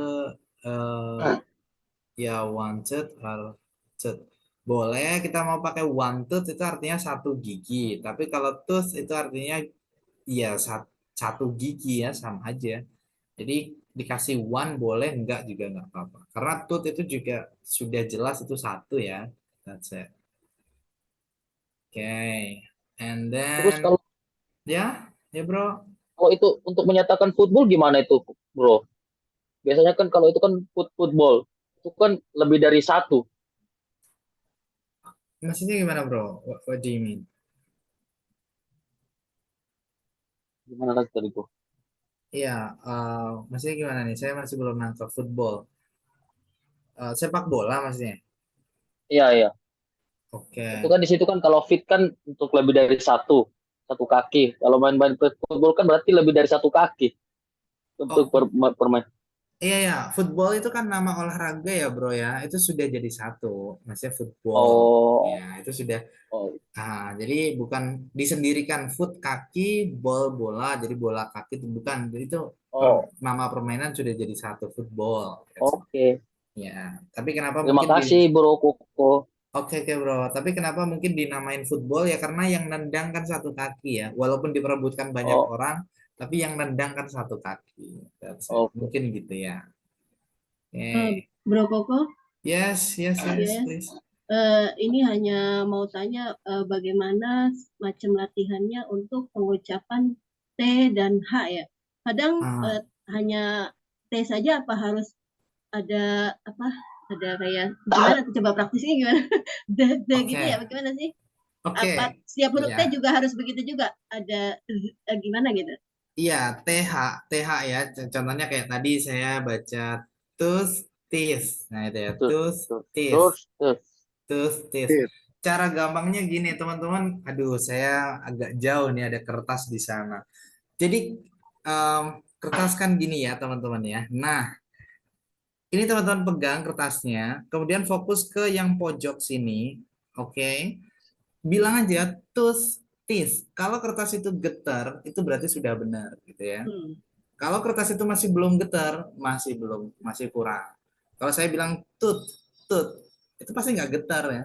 S1: ya wanted or tooth. Boleh kita mau pakai one tooth itu artinya satu gigi. Tapi kalau tooth itu artinya ya satu gigi ya sama aja. Jadi dikasih one boleh enggak juga enggak apa-apa. Karena tooth itu juga sudah jelas itu satu ya. That's it. Okay. And
S6: Terus
S1: then
S6: kalau
S1: ya bro.
S6: itu untuk menyatakan football gimana itu, bro? Biasanya kan kalau itu kan football, itu kan lebih dari satu.
S1: Maksudnya gimana bro? What do you mean?
S6: Gimana lagi tadi, bro?
S1: Iya, maksudnya gimana nih? Saya masih belum nangkep football. Sepak bola maksudnya?
S6: Iya, iya. Itu
S1: Oke.
S6: kan di situ kan kalau fit kan untuk lebih dari satu kaki. Kalau main-main football kan berarti lebih dari satu kaki untuk
S1: Oh,
S6: permain.
S1: iya ya, football itu kan nama olahraga ya, bro ya. Itu sudah jadi satu, maksudnya football.
S6: Oh,
S1: Ya, itu sudah.
S6: oh,
S1: Jadi bukan disendirikan foot kaki, ball bola, jadi bola kaki itu bukan. Jadi itu
S6: oh,
S1: nama permainan sudah jadi satu football.
S6: oke.
S1: Ya, tapi kenapa
S6: Terima
S1: mungkin
S6: kasih, Bro Koko.
S1: Oke, bro. Tapi kenapa mungkin dinamain football ya? Karena yang nendang kan satu kaki ya. Walaupun diperebutkan banyak
S6: Oh,
S1: orang, tapi yang nendang kan satu kaki. That's it.
S6: oke.
S1: Mungkin gitu ya.
S5: Eh,
S1: Oke.
S5: Bro Koko,
S1: Yes,
S5: ya.
S1: please.
S5: Ini hanya mau tanya bagaimana macam latihannya untuk pengucapan T dan H ya. Kadang
S1: Ah,
S5: hanya T saja apa harus ada apa? Ada kayak gimana tuh coba praktisnya gimana? Gitu ya,
S1: oke.
S5: bagaimana sih? Apa
S1: Oke.
S5: setiap huruf T
S1: Iya.
S5: juga harus begitu juga? Ada gimana gitu?
S1: Iya, TH ya. Contohnya kayak tadi saya baca tooth, teeth. Nah, itu ya,
S6: Terus,
S1: tooth,
S6: terus,
S1: teeth.
S6: terus, terus.
S1: Tooth, teeth.
S3: Tip.
S1: Cara gampangnya gini, teman-teman. Aduh, saya agak jauh nih ada kertas di sana. Jadi kertas kan gini ya teman-teman ya. Nah, ini teman-teman pegang kertasnya, kemudian fokus ke yang pojok sini. Oke. Bilang aja tus, tis. Kalau kertas itu getar, itu berarti sudah benar gitu ya.
S5: Hmm.
S1: Kalau kertas itu masih belum getar, masih kurang. Kalau saya bilang tut, itu pasti nggak getar ya,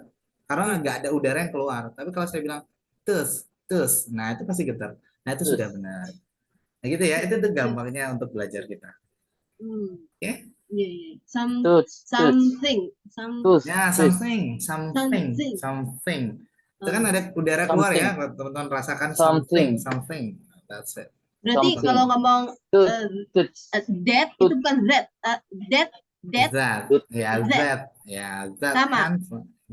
S1: karena nggak ada udara yang keluar. Tapi kalau saya bilang tus, nah itu pasti getar. Nah itu sudah benar. Nah gitu ya, itu tuh gampangnya untuk belajar kita.
S5: Hmm.
S1: Oke?
S5: Iya, iya.
S6: Tuts, tuts,
S5: Something.
S6: tuts,
S1: Ya,
S6: tuts.
S1: something. Itu kan
S5: Oh.
S1: ada udara keluar ya,
S6: Something.
S1: kalau teman-teman rasakan
S6: Something.
S1: something. That's it.
S5: Berarti
S6: Something.
S5: kalau ngomong
S6: Tuts,
S5: eh,
S6: tuts.
S5: that itu bukan Z. That
S1: That, ya
S5: that.
S1: that, ya that
S5: Sama.
S1: kan,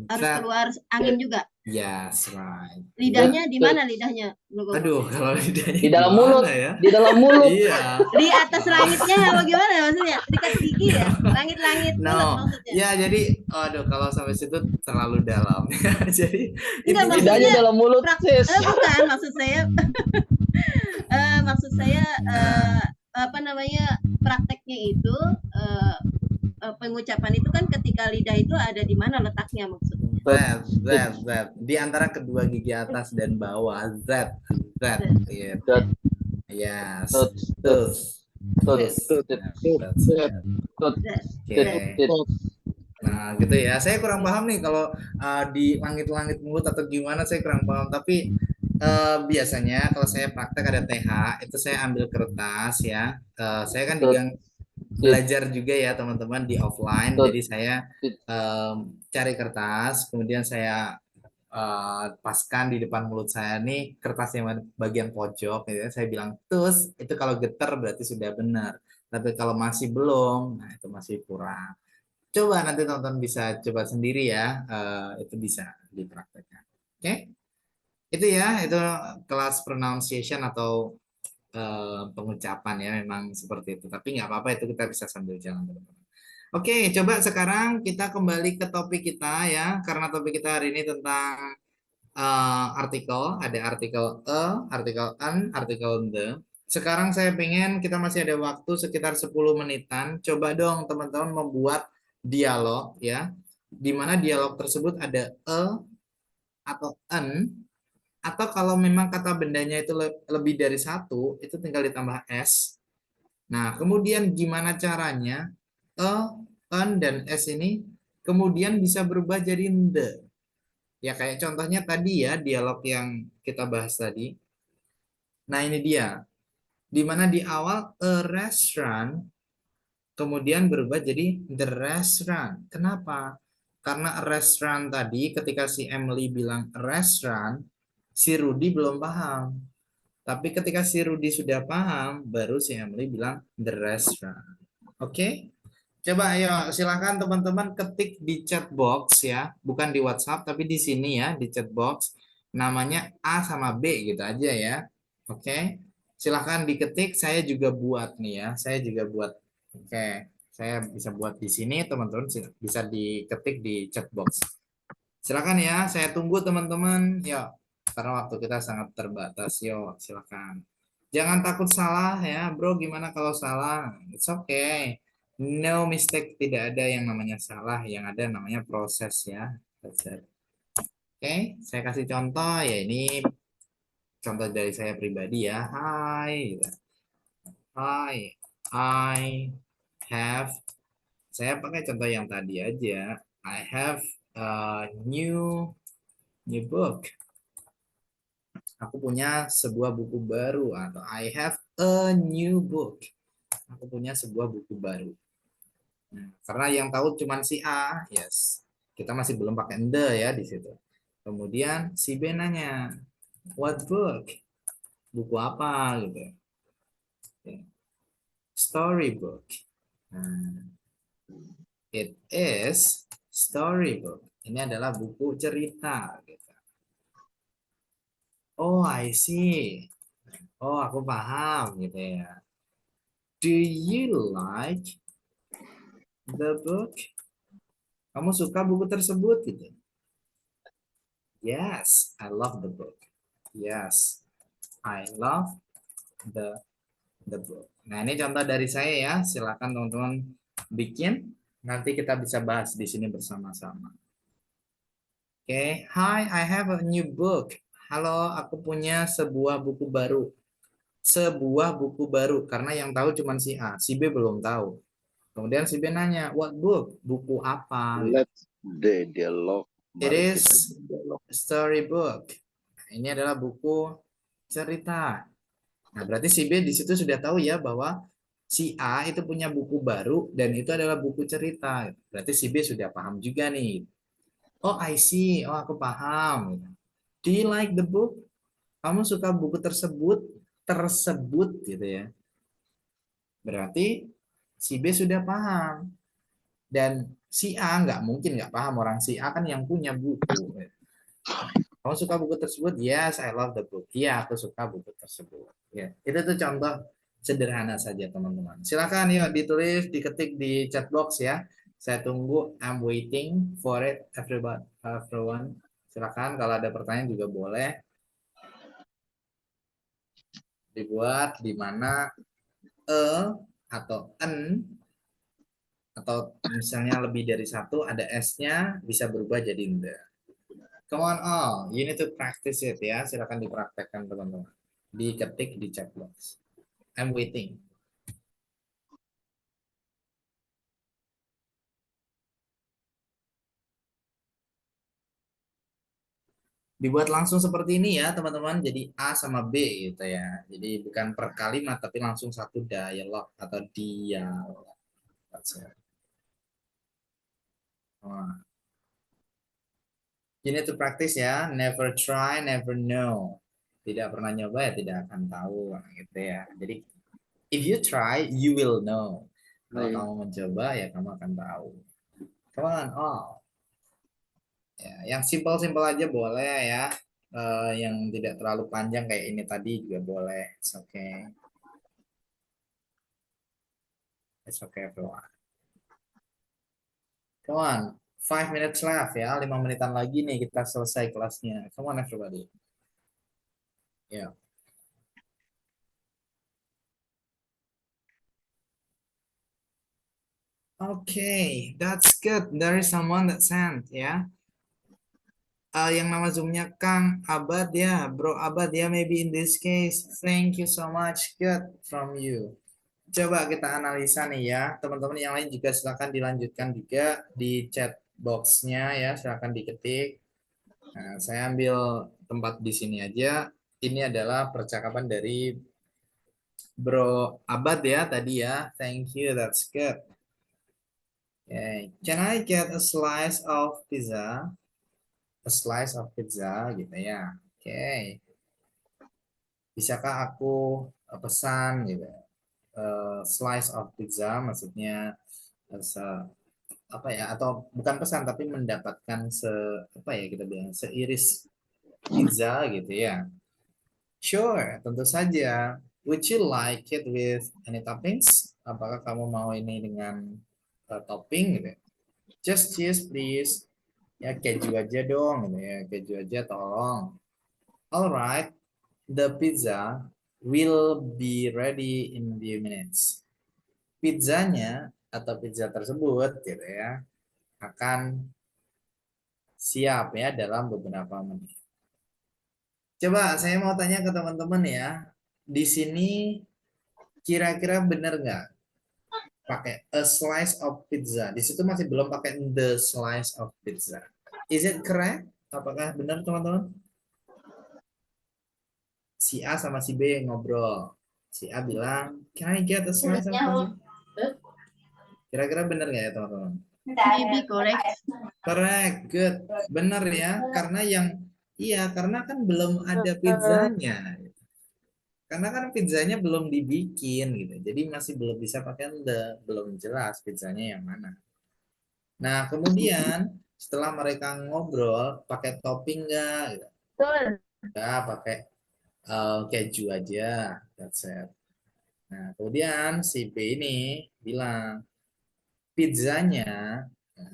S5: harus
S1: that,
S5: keluar angin juga.
S1: yes, right.
S5: Lidahnya di mana lidahnya? Bro Gogo?
S1: Aduh, kalau lidahnya
S6: Di dalam
S1: gimana
S6: mulut.
S1: ya?
S6: Di dalam mulut.
S1: Iya.
S5: Di atas langitnya apa gimana maksudnya? Dekat gigi ya? Langit-langit mulut
S1: No,
S5: maksudnya.
S1: ya jadi, aduh kalau sampai situ terlalu dalam. Jadi
S5: Enggak,
S1: intinya
S5: maksudnya
S6: Lidahnya dalam mulut, sis.
S5: bukan maksud saya apa namanya, prakteknya itu pengucapan itu kan ketika lidah itu ada di mana letaknya maksudnya.
S1: that di antara kedua gigi atas dan bawah, that gitu.
S6: That.
S1: Yes,
S6: Tuts,
S1: tuts,
S6: tuts, tuts,
S1: that's it.
S6: tuts,
S1: Oke.
S6: tuts.
S1: Nah, gitu ya. Saya kurang paham nih kalau di langit-langit mulut atau gimana, saya kurang paham. Tapi biasanya kalau saya praktek ada TH, itu saya ambil kertas ya. Saya kan juga belajar juga ya teman-teman di offline. Jadi saya cari kertas, kemudian saya paskan di depan mulut saya nih kertas yang bagian pojok. Gitu. Saya bilang tus, itu kalau getar berarti sudah benar. Tapi kalau masih belum, nah itu masih kurang. Coba nanti teman-teman bisa coba sendiri ya, itu bisa dipraktekkan. Oke, itu ya, itu kelas pronunciation atau pengucapan ya, memang seperti itu. Tapi nggak apa-apa, itu kita bisa sambil jalan teman-teman. Oke, coba sekarang kita kembali ke topik kita ya, karena topik kita hari ini tentang artikel, ada artikel artikel an, artikel the. Sekarang saya pengen kita masih ada waktu sekitar 10 menitan. Coba dong teman-teman membuat dialog ya, di mana dialog tersebut ada atau an, atau kalau memang kata bendanya itu lebih dari satu, itu tinggal ditambah s. Nah, kemudian gimana caranya an dan s ini kemudian bisa berubah jadi the. Ya kayak contohnya tadi ya, dialog yang kita bahas tadi. Nah, ini dia. Di mana di awal a restaurant kemudian berubah jadi the restaurant. Kenapa? Karena restaurant tadi ketika si Emily bilang restaurant, si Rudy belum paham. Tapi ketika si Rudy sudah paham, baru si Emily bilang the restaurant. Oke? Coba ayo silahkan teman-teman ketik di chat box ya. Bukan di WhatsApp, tapi di sini ya, di chat box. Namanya A sama B gitu aja ya. Oke? Silahkan diketik, saya juga buat nih ya. Saya juga buat. Oke, saya bisa buat di sini, teman-teman bisa diketik di chat box. Silakan ya, saya tunggu teman-teman. Yuk, karena waktu kita sangat terbatas. Yuk, silakan. Jangan takut salah ya, bro. Gimana kalau salah? It's okay. No mistake, tidak ada yang namanya salah. Yang ada namanya proses ya. That's it. Oke, saya kasih contoh ya. Ini contoh dari saya pribadi ya. Hai, hi, I have. Saya pakai contoh yang tadi aja. I have a new book. Aku punya sebuah buku baru, atau I have a new book. Aku punya sebuah buku baru. Nah, karena yang tahu cuma si A, yes. Kita masih belum pakai the ya di situ. Kemudian si B nanya, what book? Buku apa gitu. Storybook. Nah, it is storybook. Ini adalah buku cerita gitu. Oh, I see. Oh, aku paham gitu ya. Do you like the book? Kamu suka buku tersebut gitu? Yes, I love the book. Yes, I love the book. Nah, ini contoh dari saya ya. Silakan teman-teman bikin. Nanti kita bisa bahas di sini bersama-sama. Oke, Hi, I have a new book. Halo, aku punya sebuah buku baru. Sebuah buku baru, karena yang tahu cuma si A, si B belum tahu. Kemudian si B nanya, what book? Buku apa?
S7: Let's the dialog.
S1: It
S7: Mari
S1: is
S7: kita dialog.
S1: storybook. Nah, ini adalah buku cerita. Nah, berarti si B di situ sudah tahu ya bahwa si A itu punya buku baru dan itu adalah buku cerita. Berarti si B sudah paham juga nih. Oh, I see. Oh, aku paham. Do you like the book? Kamu suka buku tersebut? Tersebut gitu ya. Berarti si B sudah paham. Dan si A nggak mungkin nggak paham, orang si A kan yang punya buku. Kamu suka buku tersebut? Yes, I love the book. Iya, aku suka buku tersebut. Ya, itu tuh contoh sederhana saja teman-teman. Silakan yuk ditulis, diketik di chat box ya. Saya tunggu. I'm waiting for it, everyone. Silakan kalau ada pertanyaan juga boleh dibuat di mana atau en atau misalnya lebih dari satu ada s-nya bisa berubah jadi the. Come on all, you need to practice it ya. Silakan dipraktekkan teman-teman. Diketik di chat box. I'm waiting. Dibuat langsung seperti ini ya teman-teman. Jadi A sama B gitu ya. Jadi bukan per kalimat tapi langsung satu dialog atau dialog. Wah. You need to practice ya. Never try, never know. Tidak pernah nyoba ya tidak akan tahu gitu ya. Jadi if you try, you will know. Kalau kamu mencoba ya kamu akan tahu. Come on, all. Ya, yang simpel-simpel aja boleh ya. Yang tidak terlalu panjang kayak ini tadi juga boleh. It's okay. It's okay everyone. Come on. 5 minutes left ya. 5 menitan lagi nih kita selesai kelasnya. Come on everybody. Ya. Yeah. Okay, that's good. There is someone that sent ya. Yang nama zoomnya Kang Abad ya, Bro Abad ya, maybe in this case. Thank you so much, good from you. Coba kita analisa nih ya, teman-teman yang lain juga silakan dilanjutkan juga di chat box-nya ya, silakan diketik. Nah, saya ambil tempat di sini aja. Ini adalah percakapan dari Bro Abad ya tadi ya. Thank you, that's good. Okay. Can I get a slice of pizza? A slice of pizza gitu ya. Oke. Bisakah aku pesan gitu? Slice of pizza maksudnya apa ya? Atau bukan pesan tapi mendapatkan apa ya kita bilang seiris pizza gitu ya. Sure, tentu saja. Would you like it with any toppings? Apakah kamu mau ini dengan topping gitu? Just cheese please. Ya keju aja dong gitu ya, keju aja tolong. Alright, the pizza will be ready in a few minutes. Pizzanya atau pizza tersebut gitu ya akan siap ya dalam beberapa menit. Coba saya mau tanya ke teman-teman ya, di sini kira-kira benar nggak pakai a slice of pizza? Di situ masih belum pakai the slice of pizza. Is it correct? Apakah benar teman-teman? Si A sama si B ngobrol. Si A bilang, can I get a slice of pizza? Kira-kira benar nggak ya teman-teman?
S5: Maybe correct.
S1: Correct, good. Benar ya, karena karena kan belum ada pizzanya. Karena kan pizzanya belum dibikin gitu. Jadi masih belum bisa pakai the, belum jelas pizzanya yang mana. Nah, kemudian setelah mereka ngobrol, pakai topping nggak? Gitu. Nggak, pakai keju aja. That's it. Nah, kemudian si B ini bilang, pizzanya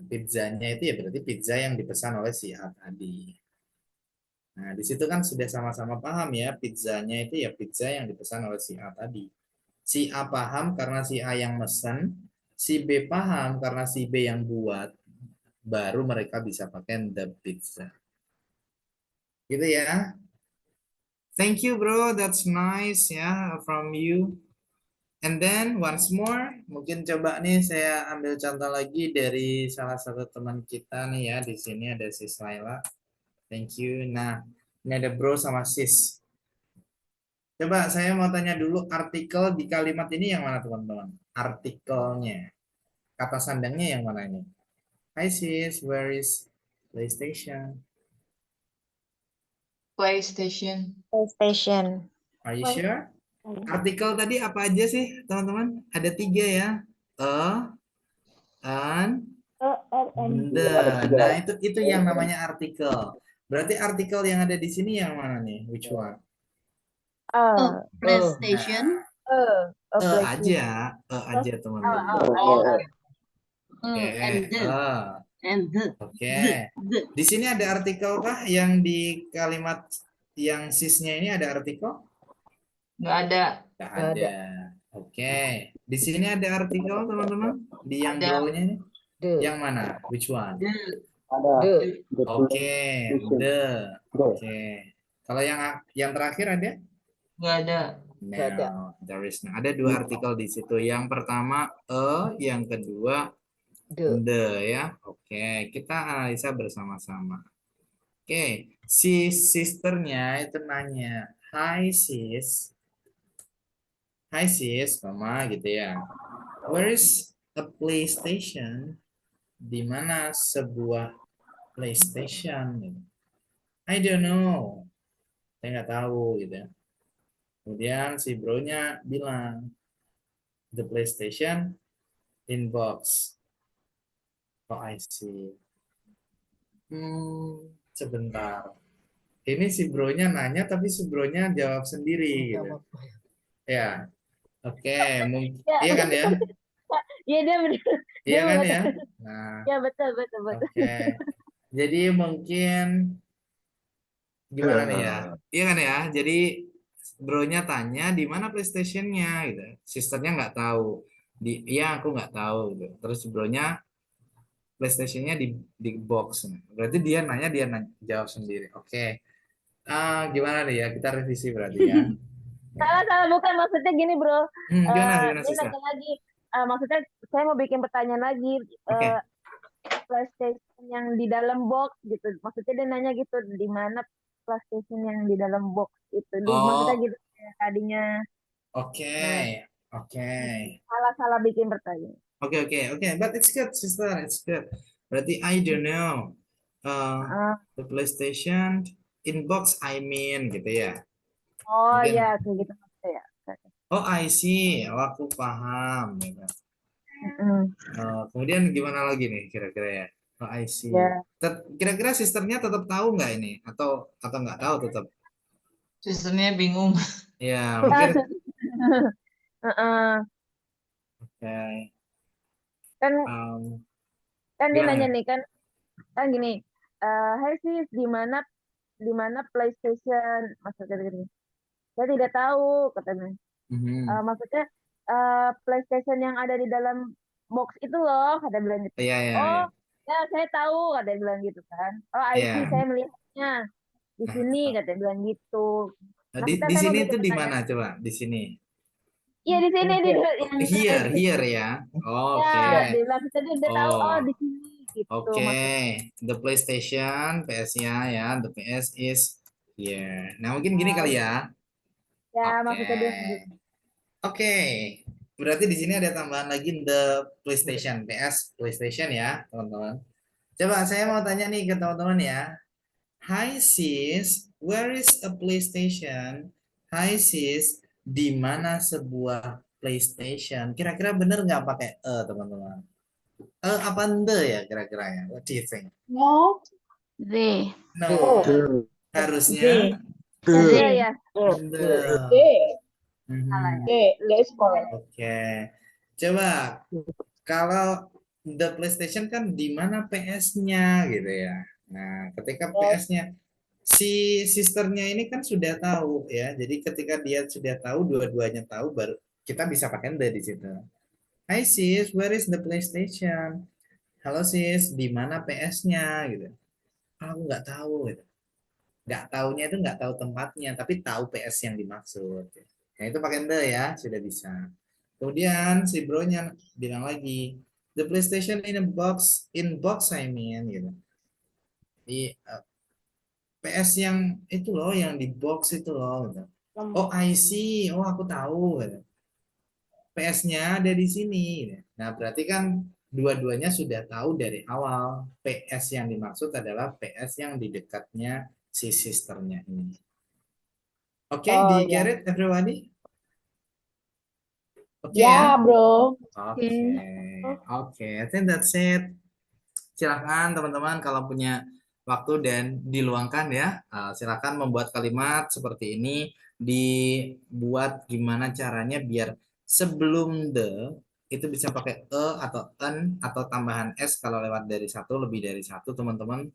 S1: itu ya berarti pizza yang dipesan oleh si A tadi. Nah, di situ kan sudah sama-sama paham ya, pizzanya itu ya pizza yang dipesan oleh si A tadi. Si A paham karena si A yang mesen, si B paham karena si B yang buat, baru mereka bisa pakai the pizza. Gitu ya. Thank you bro, that's nice ya from you. And then once more, mungkin coba nih saya ambil contoh lagi dari salah satu teman kita nih ya. Di sini ada Sis Laila. Thank you. Nah, ini ada bro sama sis. Coba saya mau tanya dulu, artikel di kalimat ini yang mana teman-teman? Artikelnya. Kata sandangnya yang mana ini? Hi sis, where is PlayStation?
S2: PlayStation.
S8: PlayStation.
S1: Are you sure? Artikel tadi apa aja sih teman-teman? Ada 3 ya. An, the. Nah itu yang namanya artikel. Berarti artikel yang ada di sini yang mana nih? Which one?
S5: PlayStation.
S1: Aja teman-teman. Oke.
S5: And the.
S1: Oke. Di sini ada artikel kah yang di kalimat yang sisnya ini ada artikel?
S2: Nggak ada.
S1: Nggak ada. Oke. Di sini ada artikel teman-teman? Di yang
S2: Ada.
S1: draw-nya ini?
S8: The.
S1: Yang mana? Which one?
S6: Ada.
S8: The.
S1: Oke, the. Oke. Kalau yang terakhir ada?
S2: Nggak ada.
S1: No, there is no. Ada 2 artikel di situ. Yang pertama yang kedua the ya. Oke, kita analisa bersama-sama. Oke, si sisternya itu nanya, "Hi sis." Hi sis, mama gitu ya. Where is a PlayStation? Di mana sebuah PlayStation? I don't know. Saya nggak tahu gitu ya. Kemudian si bro-nya bilang, the PlayStation in box. Oh, I see. Sebentar. Ini si bro-nya nanya, tapi si bro-nya jawab sendiri. Gitu. Ya, oke. Iya kan ya?
S8: Iya dia benar.
S1: Iya kan ya? Nah,
S8: Ya betul.
S1: oke. Jadi mungkin gimana nih ya? Iya kan ya? Jadi bro-nya tanya di mana PlayStation-nya gitu. Sisternya nggak tahu. Iya aku nggak tahu gitu. Terus bro-nya PlayStation-nya di box. Berarti dia jawab sendiri. Oke. Gimana nih ya? Kita revisi berarti ya.
S8: Salah bukan maksudnya gini bro.
S1: Gimana
S8: Dia
S1: Sista?
S8: nanya lagi. Maksudnya saya mau bikin pertanyaan lagi.
S1: Oke.
S8: PlayStation yang di dalam box gitu. Maksudnya dia nanya gitu di mana PlayStation yang di dalam box itu. Maksudnya gitu ya, tadinya.
S1: Oke. Oke.
S8: Salah bikin pertanyaan.
S1: Oke. But it's good, sister. It's good. Berarti I don't know. The PlayStation inbox I mean gitu ya.
S8: Oh
S1: Mungkin.
S8: iya kayak gitu maksudnya ya.
S1: Oh I see. Oh, aku paham. Gitu. Kemudian gimana lagi nih kira-kira ya? Oh I see.
S8: Ya.
S1: Kira-kira sisternya tetap tahu nggak ini? Atau nggak tahu tetap?
S2: Sistemnya bingung.
S1: Ya mungkin. Oke.
S8: Kan dia
S1: Gimana?
S8: nanya nih kan gini. Hai sis di mana PlayStation maksudnya gini. Saya tidak tahu katanya. Maksudnya PlayStation yang ada di dalam box itu loh kata bilang gitu.
S1: Iya.
S8: Ya saya tahu kata bilang gitu kan. Oh I see saya melihatnya di sini kata bilang gitu.
S1: Di sini itu di mana coba? Di sini.
S8: Iya di sini
S1: Here ya. Oke.
S8: Ya, maksudnya dia udah tahu di sini gitu.
S1: Oke. The PlayStation, PS-nya ya. The PS is here. Nah, mungkin gini kali ya.
S8: Ya, maksudnya dia
S1: Oke. Berarti di sini ada tambahan lagi the PlayStation, PS PlayStation ya, teman-teman. Coba saya mau tanya nih ke teman-teman ya. Hi sis, where is a PlayStation? Hi sis, di mana sebuah PlayStation? Kira-kira bener nggak pakai teman-teman? Apa the ya kira-kira ya? What do you think?
S8: No.
S1: No. Harusnya
S8: Ya.
S1: Let's go. Oke. Coba kalau the PlayStation kan di mana PS-nya gitu ya. Nah, ketika PS-nya si sisternya ini kan sudah tahu ya. Jadi ketika dia sudah tahu, dua-duanya tahu, baru kita bisa pakai the di situ. Hi sis, where is the PlayStation? Halo sis, di mana PS-nya gitu. Aku nggak tahu gitu. Nggak tahunya itu nggak tahu tempatnya, tapi tahu PS yang dimaksud. Nah itu pakai the ya, sudah bisa. Kemudian si bro-nya bilang lagi, the PlayStation in box I mean gitu. Di PS yang itu loh, yang di box itu loh gitu. Oh I see, oh aku tahu gitu. PS-nya ada di sini gitu. Nah berarti kan dua-duanya sudah tahu dari awal PS yang dimaksud adalah PS yang di dekatnya si sisternya ini. Oke,
S8: Oh,
S1: do you get
S8: ya.
S1: it everybody? Oke
S8: Ya,
S1: ya?
S8: bro.
S1: Oke, oke, I think that's it. Silakan teman-teman kalau punya waktu dan diluangkan ya, silakan membuat kalimat seperti ini, dibuat gimana caranya biar sebelum the itu bisa pakai atau an atau tambahan s kalau lewat dari satu lebih dari satu teman-teman.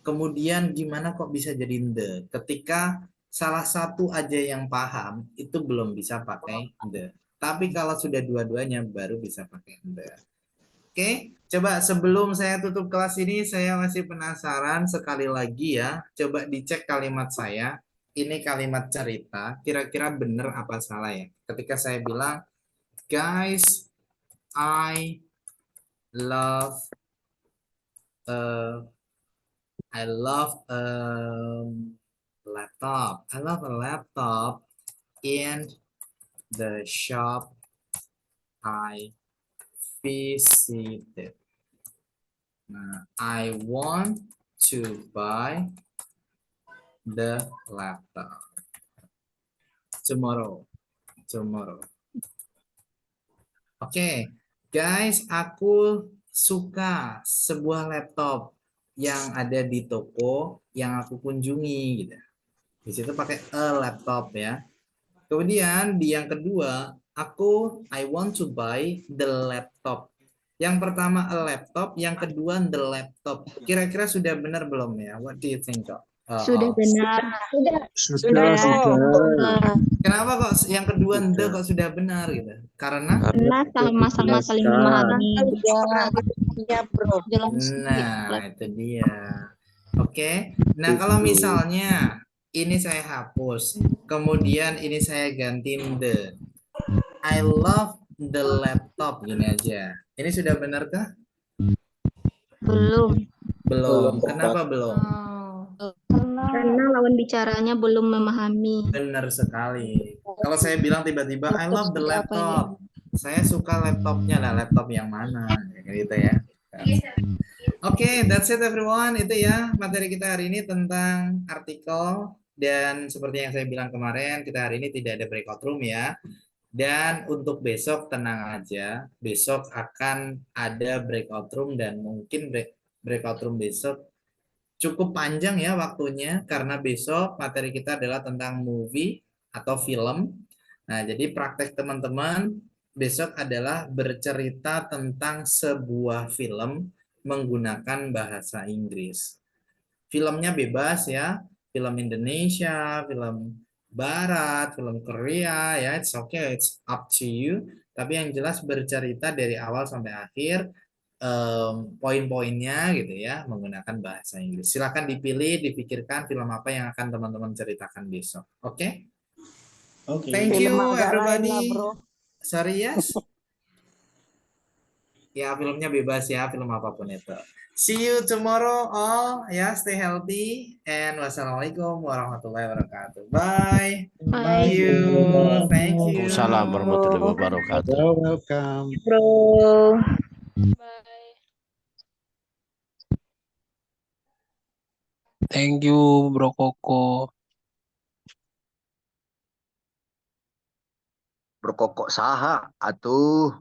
S1: Kemudian gimana kok bisa jadi the ketika salah satu aja yang paham itu belum bisa pakai the. Tapi kalau sudah dua-duanya baru bisa pakai the. Oke, coba sebelum saya tutup kelas ini, saya masih penasaran sekali lagi ya. Coba dicek kalimat saya. Ini kalimat cerita, kira-kira benar apa salah ya? Ketika saya bilang, guys, I love, uh, laptop. I love a laptop in the shop I visited. Nah, I want to buy the laptop tomorrow. Oke, guys, aku suka sebuah laptop yang ada di toko yang aku kunjungi gitu. Di situ pakai a laptop ya. Kemudian di yang kedua, I want to buy the laptop. Yang pertama a laptop, yang kedua the laptop. Kira-kira sudah benar belum ya? What do you think, kok?
S9: Sudah benar.
S3: Sudah.
S1: Kenapa kok yang kedua the kok sudah benar gitu? Karena
S9: Karena sama-sama saling memahami.
S8: Ya, bro.
S1: nah, itu dia. Oke. Nah, kalau misalnya ini saya hapus, kemudian ini saya gantiin the. I love the laptop gini aja. Ini sudah benarkah?
S9: Belum.
S1: Belum. Kenapa belum?
S9: Karena lawan bicaranya belum memahami.
S1: Benar sekali. Kalau saya bilang tiba-tiba I love the laptop. Saya suka laptopnya lah, laptop yang mana gitu ya. Oke, that's it everyone. Itu ya materi kita hari ini tentang artikel, dan seperti yang saya bilang kemarin, kita hari ini tidak ada breakout room ya. Dan untuk besok tenang aja, besok akan ada breakout room, dan mungkin breakout room besok cukup panjang ya waktunya, karena besok materi kita adalah tentang movie atau film. Nah, jadi praktek teman-teman besok adalah bercerita tentang sebuah film menggunakan bahasa Inggris. Filmnya bebas ya, film Indonesia, film Barat, film Korea ya, it's okay, it's up to you. Tapi yang jelas bercerita dari awal sampai akhir, poin-poinnya gitu ya, menggunakan bahasa Inggris. Silakan dipilih, dipikirkan film apa yang akan teman-teman ceritakan besok. Oke?
S3: Oke.
S1: Thank you
S8: Film agak lain lah,
S1: everybody.
S8: bro.
S1: Sorry yes. Ya, filmnya bebas ya, film apapun itu. See you tomorrow all ya, stay healthy, and wassalamualaikum warahmatullahi wabarakatuh. Bye.
S9: Bye.
S1: See you. Thank you.
S4: Waalaikumsalam warahmatullahi wabarakatuh.
S3: You're welcome.
S8: Bro.
S10: Thank you, Bro Koko.
S7: Berkokok saha atuh.